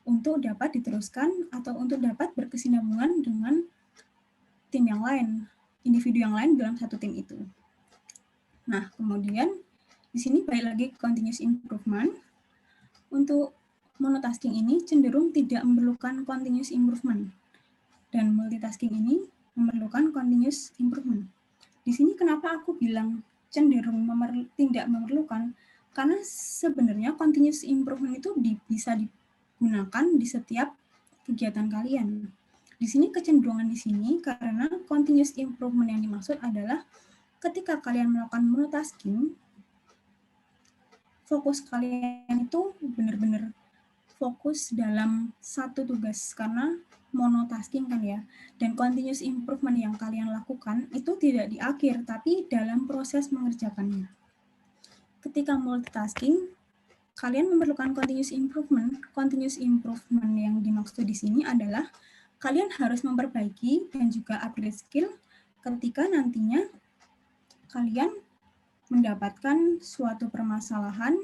Speaker 4: untuk dapat diteruskan atau untuk dapat berkesinambungan dengan tim yang lain, individu yang lain dalam satu tim itu. Nah, kemudian di sini balik lagi continuous improvement. Untuk monotasking ini cenderung tidak memerlukan continuous improvement. Dan multitasking ini memerlukan continuous improvement. Di sini kenapa aku bilang cenderung tidak memerlukan? Karena sebenarnya continuous improvement itu bisa digunakan di setiap kegiatan kalian. Di sini kecenderungan di sini karena continuous improvement yang dimaksud adalah ketika kalian melakukan monotasking, fokus kalian itu benar-benar fokus dalam satu tugas karena monotasking kan ya. Dan continuous improvement yang kalian lakukan itu tidak di akhir, tapi dalam proses mengerjakannya. Ketika multitasking, kalian memerlukan continuous improvement. Continuous improvement yang dimaksud di sini adalah kalian harus memperbaiki dan juga upgrade skill ketika nantinya kalian mendapatkan suatu permasalahan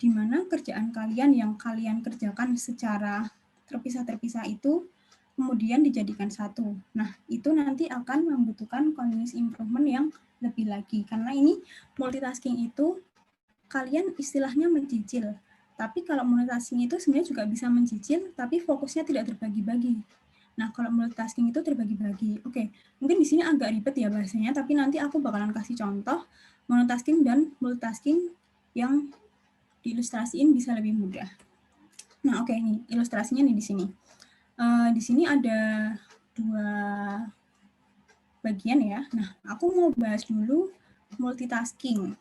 Speaker 4: di mana kerjaan kalian yang kalian kerjakan secara terpisah-terpisah itu kemudian dijadikan satu. Nah, itu nanti akan membutuhkan continuous improvement yang lebih lagi. Karena ini multitasking itu kalian istilahnya mencicil. Tapi kalau multitasking itu sebenarnya juga bisa mencicil, tapi fokusnya tidak terbagi-bagi. Nah, kalau multitasking itu terbagi-bagi. Oke, mungkin di sini agak ribet ya bahasanya, tapi nanti aku bakalan kasih contoh monotasking dan multitasking yang diilustrasiin bisa lebih mudah. Nah, oke, nih ilustrasinya nih di sini. Di sini ada 2 bagian ya. Nah, aku mau bahas dulu multitasking.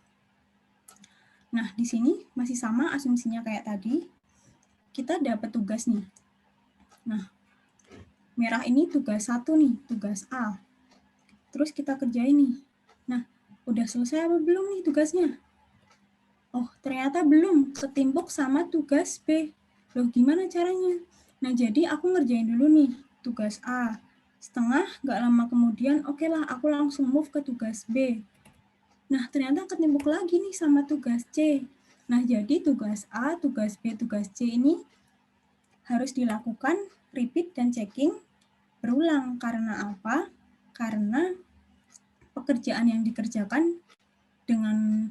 Speaker 4: Nah, di sini masih sama asumsinya kayak tadi. Kita dapat tugas nih. Nah, merah ini tugas 1 nih, tugas A. Terus kita kerjain nih. Nah, udah selesai apa belum nih tugasnya? Oh, ternyata belum, ketimpuk sama tugas B. Loh, gimana caranya? Nah, jadi aku ngerjain dulu nih tugas A. Setengah, nggak lama kemudian, oke lah, aku langsung move ke tugas B. Nah, ternyata ketimpuk lagi nih sama tugas C. Nah, jadi tugas A, tugas B, tugas C ini harus dilakukan repeat dan checking berulang. Karena apa? Karena pekerjaan yang dikerjakan dengan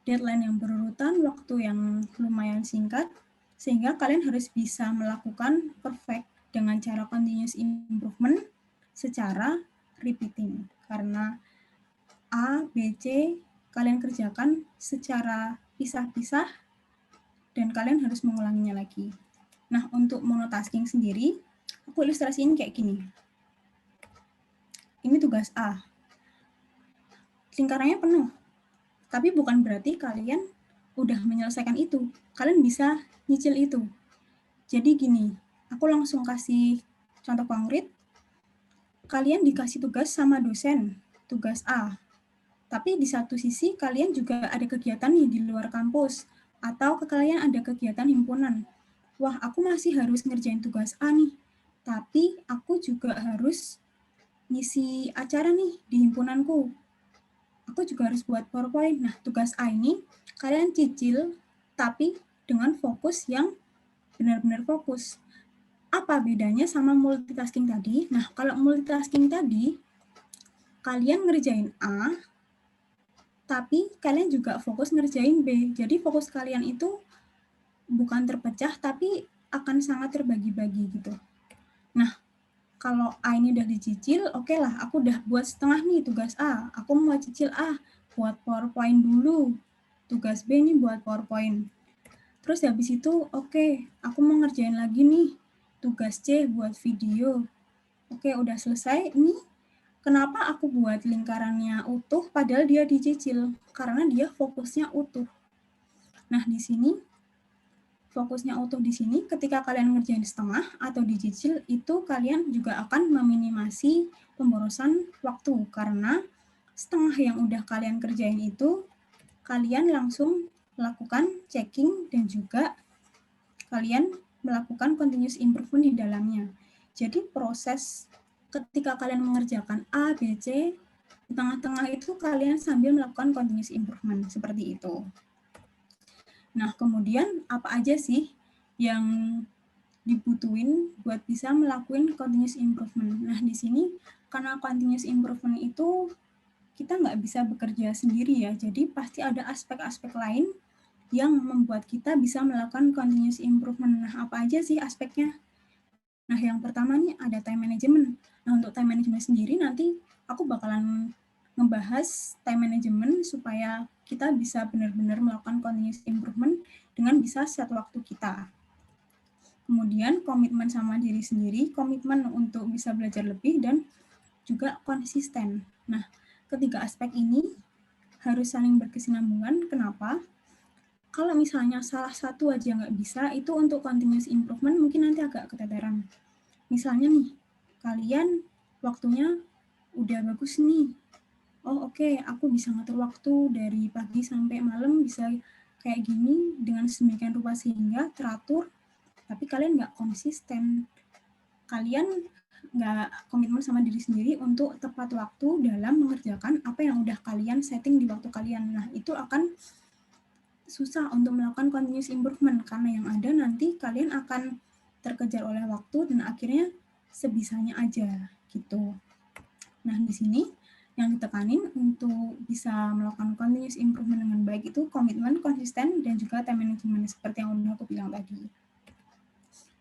Speaker 4: deadline yang berurutan, waktu yang lumayan singkat, sehingga kalian harus bisa melakukan perfect dengan cara continuous improvement secara repeating. Karena A, B, C kalian kerjakan secara pisah-pisah dan kalian harus mengulanginya lagi. Nah, untuk monotasking sendiri, aku ilustrasiin kayak gini. Ini tugas A. Lingkarannya penuh. Tapi bukan berarti kalian udah menyelesaikan itu. Kalian bisa nyicil itu. Jadi gini, aku langsung kasih contoh konkret. Kalian dikasih tugas sama dosen, tugas A. Tapi di satu sisi kalian juga ada kegiatan nih di luar kampus. Atau kalian ada kegiatan himpunan. Wah, aku masih harus ngerjain tugas A nih. Tapi aku juga harus ngisi acara nih di himpunanku. Aku juga harus buat PowerPoint. Nah, tugas A ini kalian cicil, tapi dengan fokus yang benar-benar fokus. Apa bedanya sama multitasking tadi? Nah, kalau multitasking tadi, kalian ngerjain A, tapi kalian juga fokus ngerjain B. Jadi fokus kalian itu bukan terpecah, tapi akan sangat terbagi-bagi gitu. Nah, kalau A ini udah dicicil, oke lah, aku udah buat setengah nih tugas A. Aku mau cicil A, buat PowerPoint dulu. Tugas B ini buat PowerPoint. Terus habis itu, oke, aku mau ngerjain lagi nih. Tugas C buat video. Oke, udah selesai. Nih, kenapa aku buat lingkarannya utuh padahal dia dicicil? Karena dia fokusnya utuh. Nah, di sini fokusnya utuh di sini, ketika kalian ngerjain setengah atau dicicil, itu kalian juga akan meminimasi pemborosan waktu. Karena setengah yang udah kalian kerjain itu, kalian langsung lakukan checking dan juga kalian melakukan continuous improvement di dalamnya. Jadi proses ketika kalian mengerjakan A, B, C, di tengah-tengah itu kalian sambil melakukan continuous improvement, seperti itu. Nah, kemudian apa aja sih yang dibutuhin buat bisa melakukan continuous improvement? Nah, di sini karena continuous improvement itu kita nggak bisa bekerja sendiri ya, jadi pasti ada aspek-aspek lain yang membuat kita bisa melakukan continuous improvement. Nah, apa aja sih aspeknya? Nah, yang pertama nih ada time management. Nah, untuk time management sendiri nanti aku bakalan ngebahas time management supaya kita bisa benar-benar melakukan continuous improvement dengan bisa set waktu kita. Kemudian komitmen sama diri sendiri, komitmen untuk bisa belajar lebih dan juga konsisten. Nah, ketiga aspek ini harus saling berkesinambungan. Kenapa? Kalau misalnya salah satu aja nggak bisa, itu untuk continuous improvement mungkin nanti agak keteteran. Misalnya nih, kalian waktunya udah bagus nih. Oh oke, aku bisa ngatur waktu dari pagi sampai malam bisa kayak gini dengan sedemikian rupa sehingga teratur, tapi kalian nggak konsisten. Kalian nggak komitmen sama diri sendiri untuk tepat waktu dalam mengerjakan apa yang udah kalian setting di waktu kalian. Nah, itu akan susah untuk melakukan continuous improvement karena yang ada nanti kalian akan terkejar oleh waktu dan akhirnya sebisanya aja gitu. Nah, di sini yang ditekanin untuk bisa melakukan continuous improvement dengan baik itu komitmen, konsisten, dan juga time management seperti yang udah aku bilang tadi.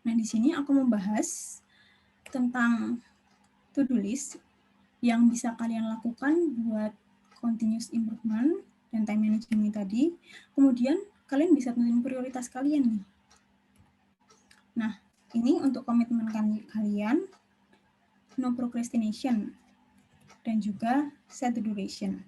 Speaker 4: Nah, di sini aku membahas tentang to-do list yang bisa kalian lakukan buat continuous improvement dan time management tadi. Kemudian kalian bisa tentuin prioritas kalian nih. Nah, ini untuk komitmen kalian, no procrastination, dan juga set the duration.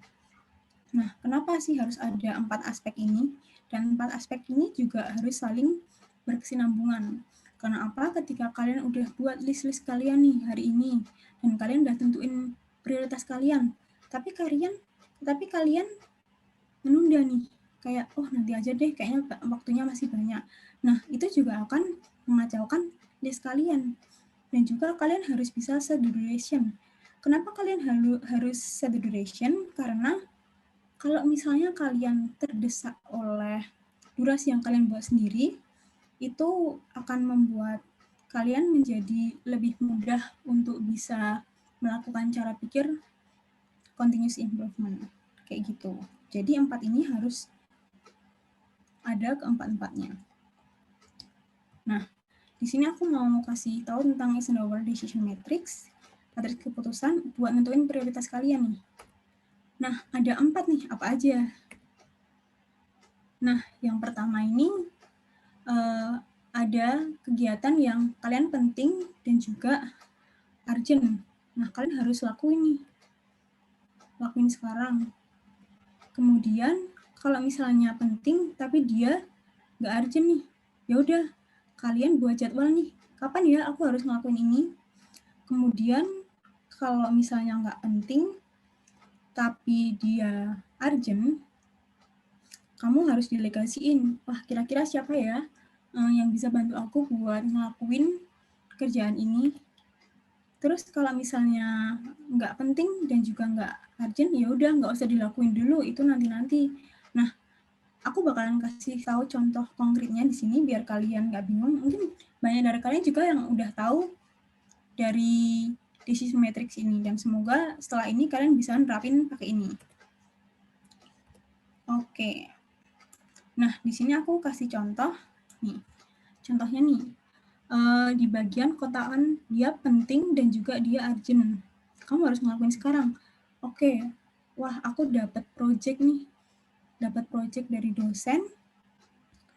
Speaker 4: Nah, kenapa sih harus ada 4 aspek ini? Dan 4 aspek ini juga harus saling berkesinambungan. Karena apa? Ketika kalian udah buat list-list kalian nih hari ini, dan kalian udah tentuin prioritas kalian, tapi kalian menunda nih, kayak oh nanti aja deh, kayaknya waktunya masih banyak. Nah, itu juga akan mengacaukan list kalian. Dan juga kalian harus bisa set the duration. Kenapa kalian harus set the duration? Karena kalau misalnya kalian terdesak oleh durasi yang kalian buat sendiri, itu akan membuat kalian menjadi lebih mudah untuk bisa melakukan cara pikir continuous improvement. Kayak gitu. Jadi 4 ini harus ada keempat-empatnya. Nah, di sini aku mau kasih tahu tentang Eisenhower Decision Matrix, matriks keputusan buat nentuin prioritas kalian nih. Nah, ada 4 nih, apa aja? Nah, yang pertama ini ada kegiatan yang kalian penting dan juga urgent. Nah, kalian harus lakuin nih. Lakuin sekarang. Kemudian, kalau misalnya penting tapi dia nggak urgent nih, ya udah kalian buat jadwal nih. Kapan ya aku harus ngelakuin ini? Kemudian, kalau misalnya nggak penting tapi dia urgent, kamu harus delegasiin. Wah, kira-kira siapa ya yang bisa bantu aku buat ngelakuin kerjaan ini. Terus kalau misalnya nggak penting dan juga nggak urgent, ya udah nggak usah dilakuin dulu, itu nanti-nanti. Nah, aku bakalan kasih tahu contoh konkretnya di sini biar kalian nggak bingung. Mungkin banyak dari kalian juga yang udah tahu dari decision matrix ini, dan semoga setelah ini kalian bisa nerapin pakai ini. Oke. Nah, di sini aku kasih contoh nih. Contohnya nih, di bagian kotaan dia penting dan juga dia urgent. Kamu harus ngelakuin sekarang. Oke, wah aku dapat project nih. Dapat project dari dosen,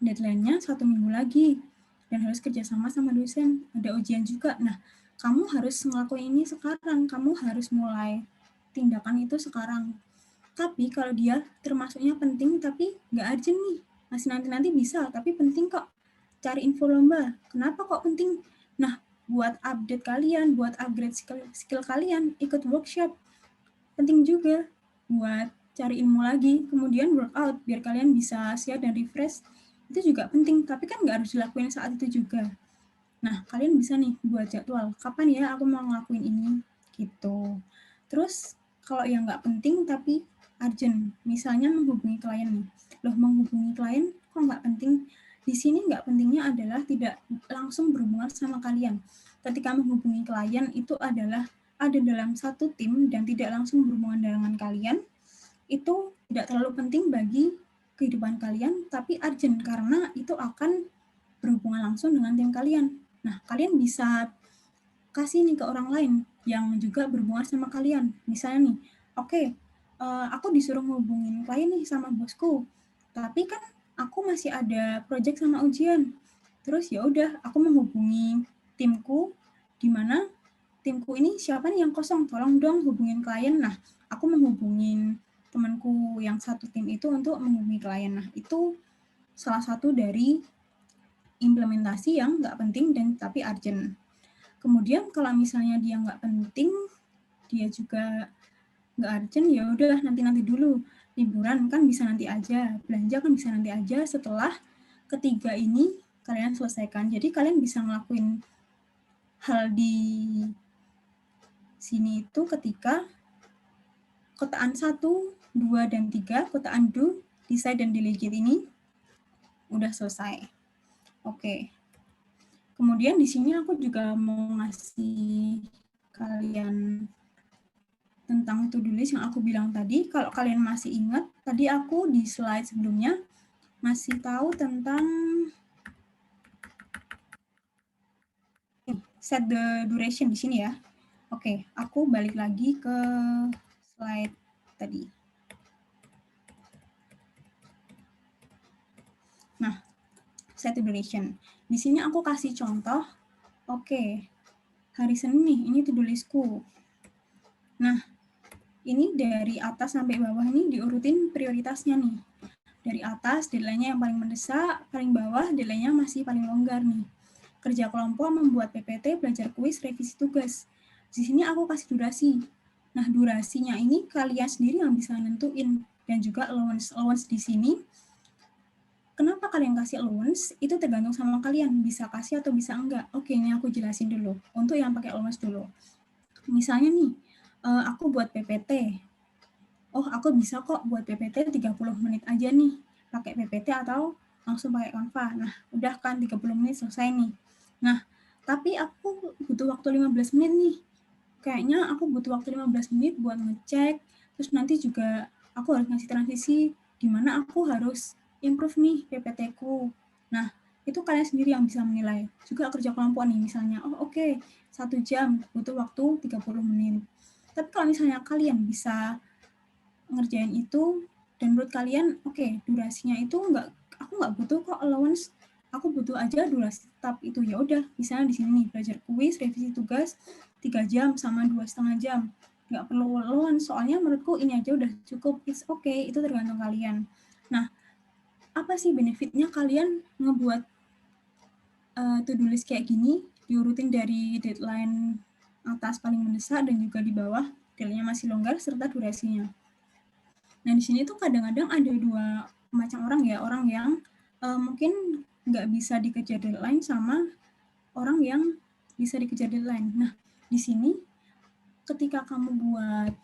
Speaker 4: deadline-nya 1 minggu lagi. Dan harus kerjasama sama dosen. Ada ujian juga. Nah, kamu harus ngelakuin ini sekarang. Kamu harus mulai tindakan itu sekarang. Tapi kalau dia termasuknya penting tapi nggak urgent nih. Masih nanti-nanti bisa, tapi penting kok. Cari info lomba. Kenapa kok penting? Nah, buat update kalian, buat upgrade skill kalian, ikut workshop. Penting juga buat cari ilmu lagi, kemudian workout biar kalian bisa siap dan refresh. Itu juga penting, tapi kan nggak harus dilakuin saat itu juga. Nah, kalian bisa nih buat jadwal. Kapan ya aku mau ngelakuin ini? Gitu. Terus, kalau yang nggak penting tapi urgent, misalnya menghubungi klien nih. Loh, menghubungi klien kok nggak penting? Di sini nggak pentingnya adalah tidak langsung berhubungan sama kalian. Ketika menghubungi klien itu adalah ada dalam satu tim dan tidak langsung berhubungan dengan kalian, itu tidak terlalu penting bagi kehidupan kalian, tapi urgent karena itu akan berhubungan langsung dengan tim kalian. Nah, kalian bisa kasih nih ke orang lain yang juga berhubungan sama kalian. Misalnya nih, oke, aku disuruh ngehubungin klien nih sama bosku, tapi kan aku masih ada project sama ujian. Terus ya udah, aku menghubungi timku, di mana timku ini siapa nih yang kosong, tolong dong hubungin klien. Nah, aku menghubungin temanku yang satu tim itu untuk menghubungi klien. Nah, itu salah satu dari implementasi yang nggak penting dan tapi urgent. Kemudian kalau misalnya dia nggak penting, dia juga nggak urgent, ya udah nanti dulu. Liburan kan bisa nanti aja, belanja kan bisa nanti aja. Setelah ketiga ini kalian selesaikan. Jadi kalian bisa ngelakuin hal di sini itu ketika kotaan 1, 2, dan 3, kotaan do, decide, dan delegate ini udah selesai. Oke. Kemudian di sini aku juga mau ngasih kalian tentang to-do list yang aku bilang tadi. Kalau kalian masih ingat, tadi aku di slide sebelumnya masih tahu tentang set the duration di sini ya. Oke, aku balik lagi ke slide tadi. Nah, set the duration. Di sini aku kasih contoh. Oke, hari Senin nih, ini to-do listku. Nah, ini dari atas sampai bawah ini diurutin prioritasnya nih. Dari atas, deadline-nya yang paling mendesak, paling bawah, deadline-nya masih paling longgar nih. Kerja kelompok, membuat PPT, belajar kuis, revisi tugas. Di sini aku kasih durasi. Nah, durasinya ini kalian sendiri yang bisa nentuin. Dan juga allowance di sini. Kenapa kalian kasih allowance? Itu tergantung sama kalian. Bisa kasih atau bisa enggak. Oke, ini aku jelasin dulu. Untuk yang pakai allowance dulu. Misalnya nih, aku buat PPT. Oh, aku bisa kok buat PPT 30 menit aja nih. Pakai PPT atau langsung pakai Canva. Nah, udah kan 30 menit selesai nih. Nah, tapi aku butuh waktu 15 menit nih. Kayaknya aku butuh waktu 15 menit buat ngecek. Terus nanti juga aku harus ngasih transisi di mana aku harus improve nih PPT-ku. Nah, itu kalian sendiri yang bisa menilai. Juga kerja kelompok nih, misalnya, oh oke, 1 jam butuh waktu 30 menit. Tapi kalau misalnya kalian bisa ngerjain itu, dan menurut kalian, oke, durasinya itu aku nggak butuh kok allowance, aku butuh aja durasi tetap itu, ya udah, misalnya di sini nih, belajar kuis, revisi tugas, 3 jam sama 2,5 jam. Nggak perlu allowance, soalnya menurutku ini aja udah cukup, it's okay, itu tergantung kalian. Nah, apa sih benefitnya kalian ngebuat to-do list kayak gini, diurutin dari deadline atas paling mendesak dan juga di bawah deadline-nya masih longgar serta durasinya. Nah, di sini tuh kadang-kadang ada 2 macam orang ya, orang yang mungkin nggak bisa dikejar deadline sama orang yang bisa dikejar deadline. Nah, di sini ketika kamu buat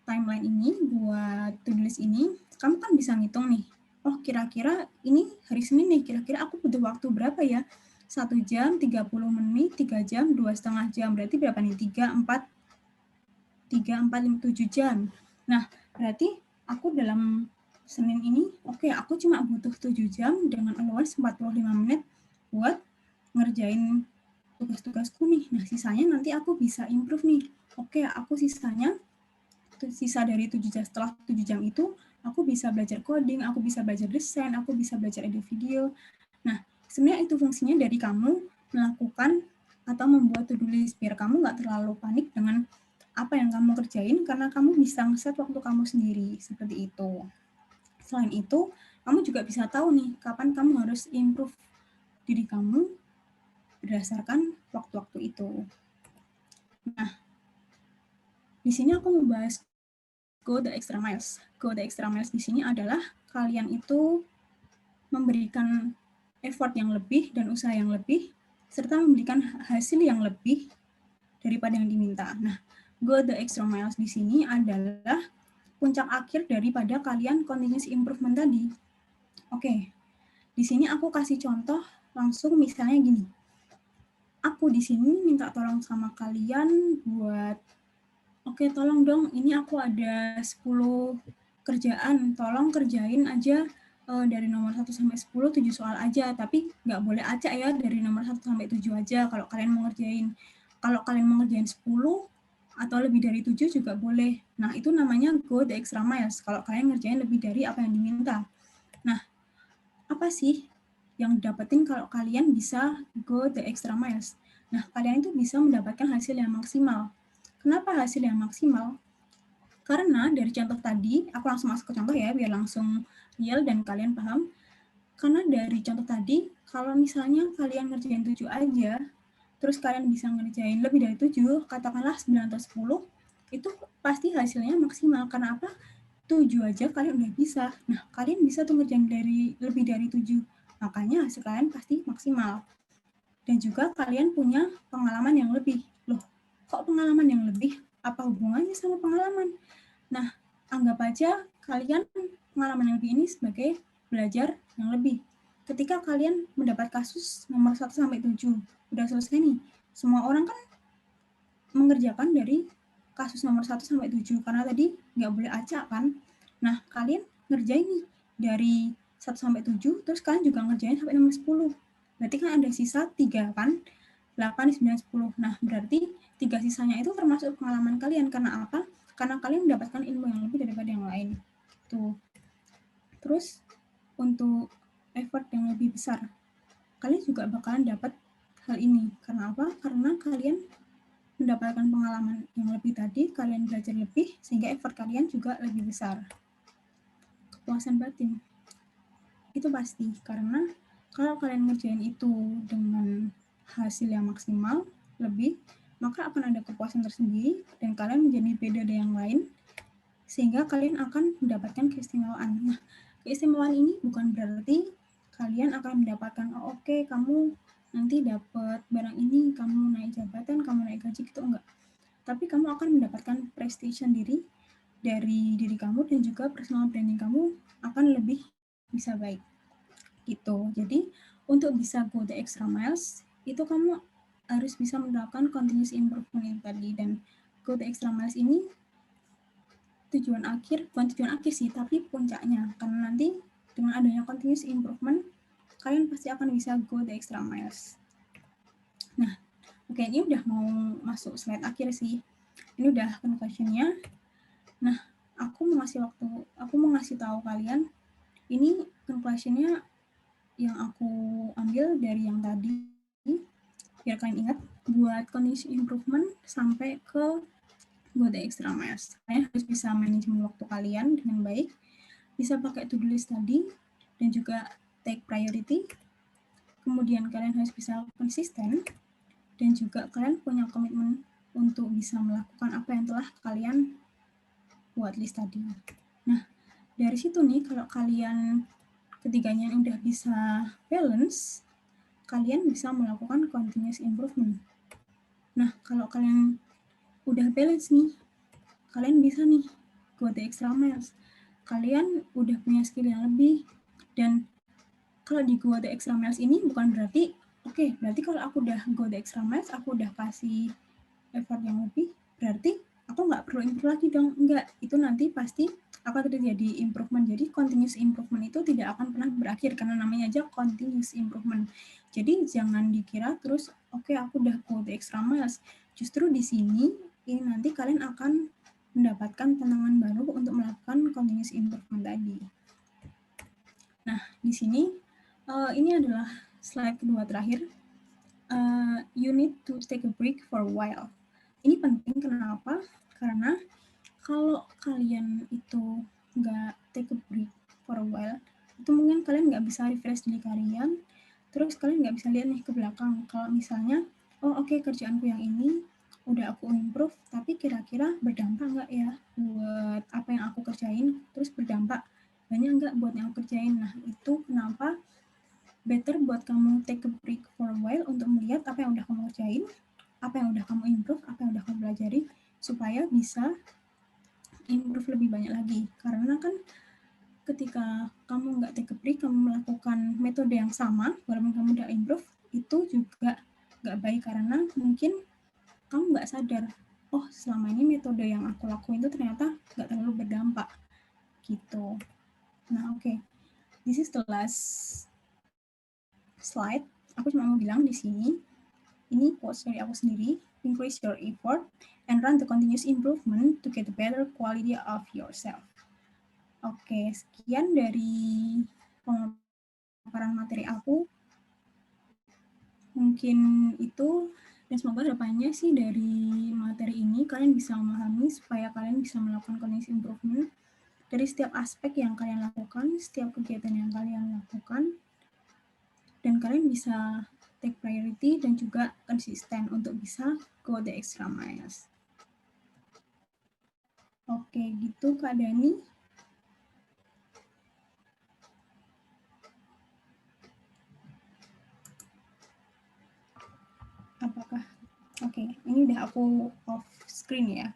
Speaker 4: timeline ini, buat to-do list ini, kamu kan bisa ngitung nih, oh kira-kira ini hari Senin nih, kira-kira aku butuh waktu berapa ya? 1 jam, 30 menit, 3 jam, 2,5 jam. Berarti berapa nih? 3, 4, 7 jam. Nah, berarti aku dalam Senin ini, oke, aku cuma butuh 7 jam dengan allowance 45 menit buat ngerjain tugas-tugasku nih. Nah, sisanya nanti aku bisa improve nih. Oke, aku sisa dari 7 jam, setelah 7 jam itu, aku bisa belajar coding, aku bisa belajar desain, aku bisa belajar edit video. Nah, sebenarnya itu fungsinya dari kamu melakukan atau membuat to-do list, biar kamu nggak terlalu panik dengan apa yang kamu kerjain, karena kamu bisa nge-set waktu kamu sendiri, seperti itu. Selain itu, kamu juga bisa tahu nih, kapan kamu harus improve diri kamu berdasarkan waktu-waktu itu. Nah, di sini aku mau bahas go the extra miles. Go the extra miles di sini adalah kalian itu memberikan effort yang lebih dan usaha yang lebih, serta memberikan hasil yang lebih daripada yang diminta. Nah, go the extra miles di sini adalah puncak akhir daripada kalian continuous improvement tadi. Oke, di sini aku kasih contoh langsung, misalnya gini. Aku di sini minta tolong sama kalian buat, oke, tolong dong, ini aku ada 10 kerjaan, tolong kerjain aja dari nomor 1 sampai 10, 7 soal aja, tapi nggak boleh acak ya dari nomor 1 sampai 7 aja kalau kalian mau ngerjain. Kalau kalian mau ngerjain 10 atau lebih dari 7 juga boleh. Nah, itu namanya go the extra miles, kalau kalian ngerjain lebih dari apa yang diminta. Nah, apa sih yang dapetin kalau kalian bisa go the extra miles? Nah, kalian itu bisa mendapatkan hasil yang maksimal. Kenapa hasil yang maksimal? Karena dari contoh tadi, aku langsung masuk ke contoh ya, biar langsung real dan kalian paham. Karena dari contoh tadi, kalau misalnya kalian ngerjain 7 aja, terus kalian bisa ngerjain lebih dari 7, katakanlah 9 atau 10, itu pasti hasilnya maksimal. Karena apa? 7 aja kalian udah bisa. Nah, kalian bisa tuh ngerjain lebih dari 7. Makanya hasil kalian pasti maksimal. Dan juga kalian punya pengalaman yang lebih. Loh, kok pengalaman yang lebih? Apa hubungannya sama pengalaman? Nah, anggap aja kalian pengalaman yang lebih ini sebagai belajar yang lebih. Ketika kalian mendapat kasus nomor 1 sampai 7, udah selesai nih. Semua orang kan mengerjakan dari kasus nomor 1 sampai 7 karena tadi nggak boleh acak kan. Nah, kalian ngerjain nih dari 1 sampai 7, terus kalian juga ngerjain sampai nomor 10. Berarti kan ada sisa 3 kan? 8, 9, 10. Nah, berarti 3 sisanya itu termasuk pengalaman kalian. Karena apa? Karena kalian mendapatkan ilmu yang lebih daripada yang lain. Tuh. Terus, untuk effort yang lebih besar, kalian juga bakalan dapat hal ini. Karena apa? Karena kalian mendapatkan pengalaman yang lebih tadi, kalian belajar lebih, sehingga effort kalian juga lebih besar. Kepuasan batin. Itu pasti, karena kalau kalian ngerjain itu dengan hasil yang maksimal, lebih, maka akan ada kepuasan tersendiri, dan kalian menjadi beda dari yang lain, sehingga kalian akan mendapatkan keistimewaan. Nah, keistimewaan ini bukan berarti kalian akan mendapatkan, oh, oke, kamu nanti dapat barang ini, kamu naik jabatan, kamu naik gaji, gitu, enggak. Tapi kamu akan mendapatkan prestige sendiri dari diri kamu, dan juga personal branding kamu akan lebih bisa baik. Gitu. Jadi, untuk bisa go the extra miles, itu kamu harus bisa menerapkan continuous improvement tadi. Dan go the extra miles ini tujuan akhir, bukan tujuan akhir sih, tapi puncaknya. Karena nanti dengan adanya continuous improvement, kalian pasti akan bisa go the extra miles. Nah, oke, ini udah mau masuk slide akhir sih. Ini udah conclusion-nya. Nah, aku mau ngasih tahu kalian, ini conclusion-nya yang aku ambil dari yang tadi, biar kalian ingat, buat continuous improvement sampai ke buat the extra miles. Kalian harus bisa manajemen waktu kalian dengan baik, bisa pakai to-do list tadi, dan juga take priority. Kemudian kalian harus bisa konsisten, dan juga kalian punya komitmen untuk bisa melakukan apa yang telah kalian buat list tadi. Nah, dari situ nih, kalau kalian ketiganya udah bisa balance, kalian bisa melakukan continuous improvement. Nah, kalau kalian udah balance nih, kalian bisa nih go the extra miles. Kalian udah punya skill yang lebih, dan kalau di go the extra miles ini bukan berarti, oke, berarti kalau aku udah go the extra miles, aku udah kasih effort yang lebih, berarti aku nggak perlu improve lagi dong. Enggak, itu nanti pasti akan terjadi improvement. Jadi continuous improvement itu tidak akan pernah berakhir, karena namanya aja continuous improvement. Jadi jangan dikira terus, oke, aku udah go the extra miles. Justru di sini, ini nanti kalian akan mendapatkan tantangan baru untuk melakukan continuous improvement tadi. Nah, di sini, ini adalah slide kedua terakhir. You need to take a break for a while. Ini penting, kenapa? Karena kalau kalian itu nggak take a break for a while, itu mungkin kalian nggak bisa refresh diri kalian, terus kalian nggak bisa lihat nih ke belakang. Kalau misalnya, oh oke, kerjaanku yang ini udah aku improve, tapi kira-kira berdampak nggak ya buat apa yang aku kerjain, terus berdampak banyak nggak buat yang aku kerjain. Nah, itu kenapa better buat kamu take a break for a while untuk melihat apa yang udah kamu kerjain, apa yang udah kamu improve, apa yang udah kamu pelajari, supaya bisa improve lebih banyak lagi. Karena kan ketika kamu nggak take a break, kamu melakukan metode yang sama, walaupun kamu udah improve, itu juga nggak baik, karena mungkin kamu nggak sadar, oh selama ini metode yang aku lakuin itu ternyata nggak terlalu berdampak, gitu. Nah, oke. This is the last slide. Aku cuma mau bilang di sini, ini quotes dari aku sendiri, increase your effort and run the continuous improvement to get a better quality of yourself. Oke, sekian dari pemaparan materi aku. Mungkin itu, dan semoga depannya sih dari materi ini kalian bisa memahami supaya kalian bisa melakukan continuous improvement dari setiap aspek yang kalian lakukan, setiap kegiatan yang kalian lakukan, dan kalian bisa take priority dan juga konsisten untuk bisa go the extra miles. Oke, gitu Kak Dani. Apakah? Oke, ini udah aku off screen ya.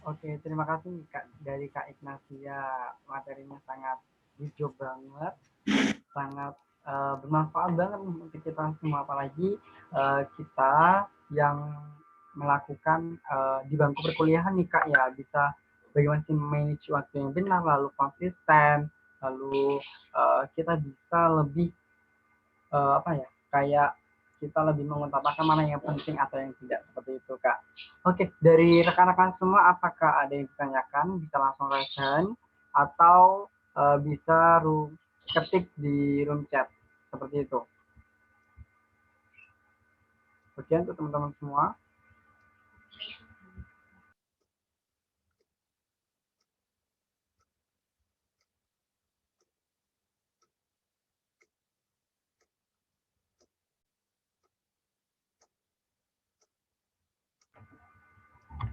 Speaker 1: Oke, terima kasih Kak dari Kak Ignatia. Materinya sangat hijau banget, sangat bermanfaat banget untuk kita semua, apalagi kita yang melakukan di bangku perkuliahan nih Kak ya, bisa bagaimana sih manage waktu yang benar, lalu konsisten, lalu kita bisa lebih apa ya, kayak kita lebih mengutamakan mana yang penting atau yang tidak, seperti itu Kak. Oke, dari rekan-rekan semua apakah ada yang ditanyakan, bisa langsung raise hand atau bisa ketik di room chat, seperti itu. Oke, untuk teman-teman semua.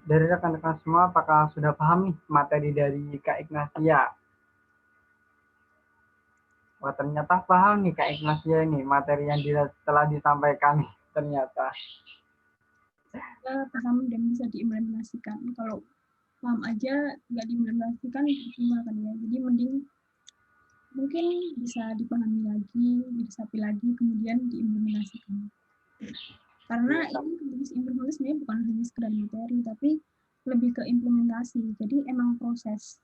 Speaker 1: Dari rekan-rekan semua, apakah sudah paham nih materi dari Kak Ignatia? Wah, ternyata paham nih Kak Ignatia ini materi yang telah disampaikan nih, ternyata.
Speaker 4: Paham dan bisa diimplementasikan. Kalau paham aja nggak diimplementasikan cuma kan ya. Jadi mending mungkin bisa dipahami lagi, diresapi lagi, kemudian diimplementasikan. Karena ini continuous improvement sebenarnya bukan hanya sekedar materi, tapi lebih ke implementasi. Jadi emang proses.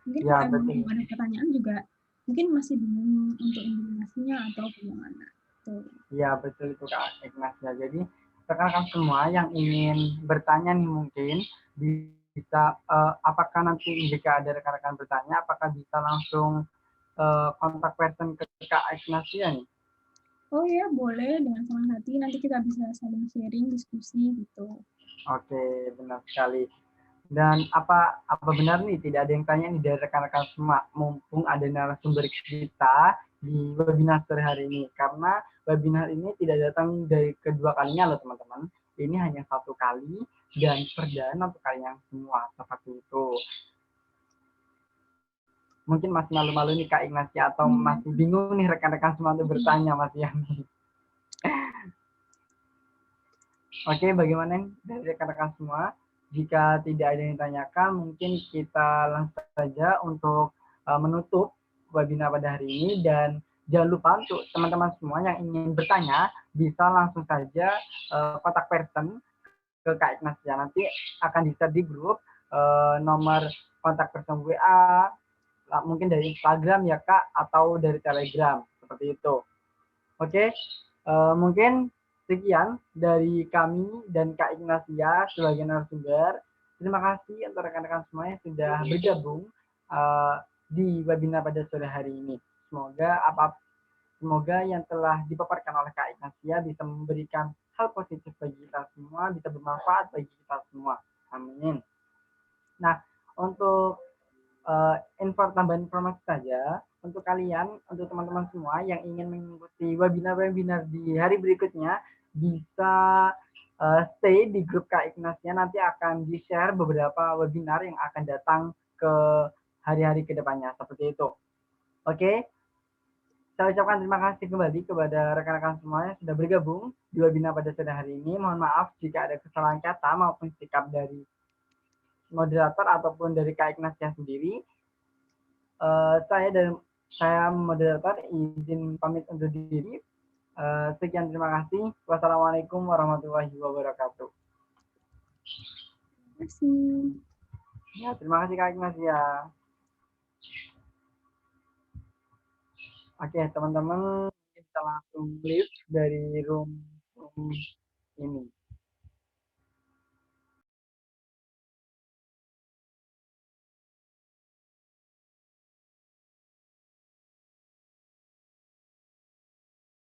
Speaker 4: Mungkin
Speaker 1: Ya,
Speaker 4: kalau
Speaker 1: betul.
Speaker 4: emang ada pertanyaan juga, mungkin masih bingung untuk implementasinya atau bagaimana.
Speaker 1: Iya, betul itu Kak Ignatia. Jadi rekan-rekan semua yang ingin bertanya nih mungkin bisa apakah nanti jika ada rekan-rekan bertanya apakah bisa langsung kontak person ke Kak Ignatia nih?
Speaker 4: Oh ya, boleh dengan senang hati. Nanti kita bisa saling sharing, diskusi gitu.
Speaker 1: Oke, benar sekali. Dan apa benar nih tidak ada yang tanya nih dari rekan-rekan semua, mumpung ada narasumber kita di webinar sore hari ini, karena webinar ini tidak datang dari kedua kalinya loh teman-teman, ini hanya satu kali dan perdana untuk kalian semua, seperti itu. Mungkin masih malu-malu nih Kak Ignatia atau masih bingung nih rekan-rekan semua untuk bertanya Mas Yani. Oke, bagaimana dari rekan-rekan semua? Jika tidak ada yang ditanyakan, mungkin kita langsung saja untuk menutup webinar pada hari ini. Dan jangan lupa untuk teman-teman semua yang ingin bertanya, bisa langsung saja kontak person ke Kak Ignatia. Nanti akan di-share di grup nomor kontak person WA, mungkin dari Instagram ya Kak, atau dari Telegram, seperti itu. Oke, mungkin sekian dari kami dan Kak Ignatia sebagai narasumber. Terima kasih untuk rekan-rekan semua yang sudah bergabung di webinar pada sore hari ini. Semoga yang telah dipaparkan oleh Kak Ignatia bisa memberikan hal positif bagi kita semua, bisa bermanfaat bagi kita semua. Amin. Nah, untuk info tambahan informasi saja, untuk kalian, untuk teman-teman semua yang ingin mengikuti webinar-webinar di hari berikutnya, bisa stay di grup Kak Ignatia, nanti akan di-share beberapa webinar yang akan datang ke hari-hari kedepannya, seperti itu. Oke, saya ucapkan terima kasih kembali kepada rekan-rekan semua yang sudah bergabung di webinar pada sore hari ini. Mohon maaf jika ada kesalahan kata maupun sikap dari moderator ataupun dari Kak Ignatia sendiri. Saya moderator izin pamit undur diri. Sekian, terima kasih. Wassalamualaikum warahmatullahi wabarakatuh.
Speaker 4: Terima kasih.
Speaker 1: Ya, terima kasih Kak Ignatia. Oke, teman-teman kita langsung leave dari room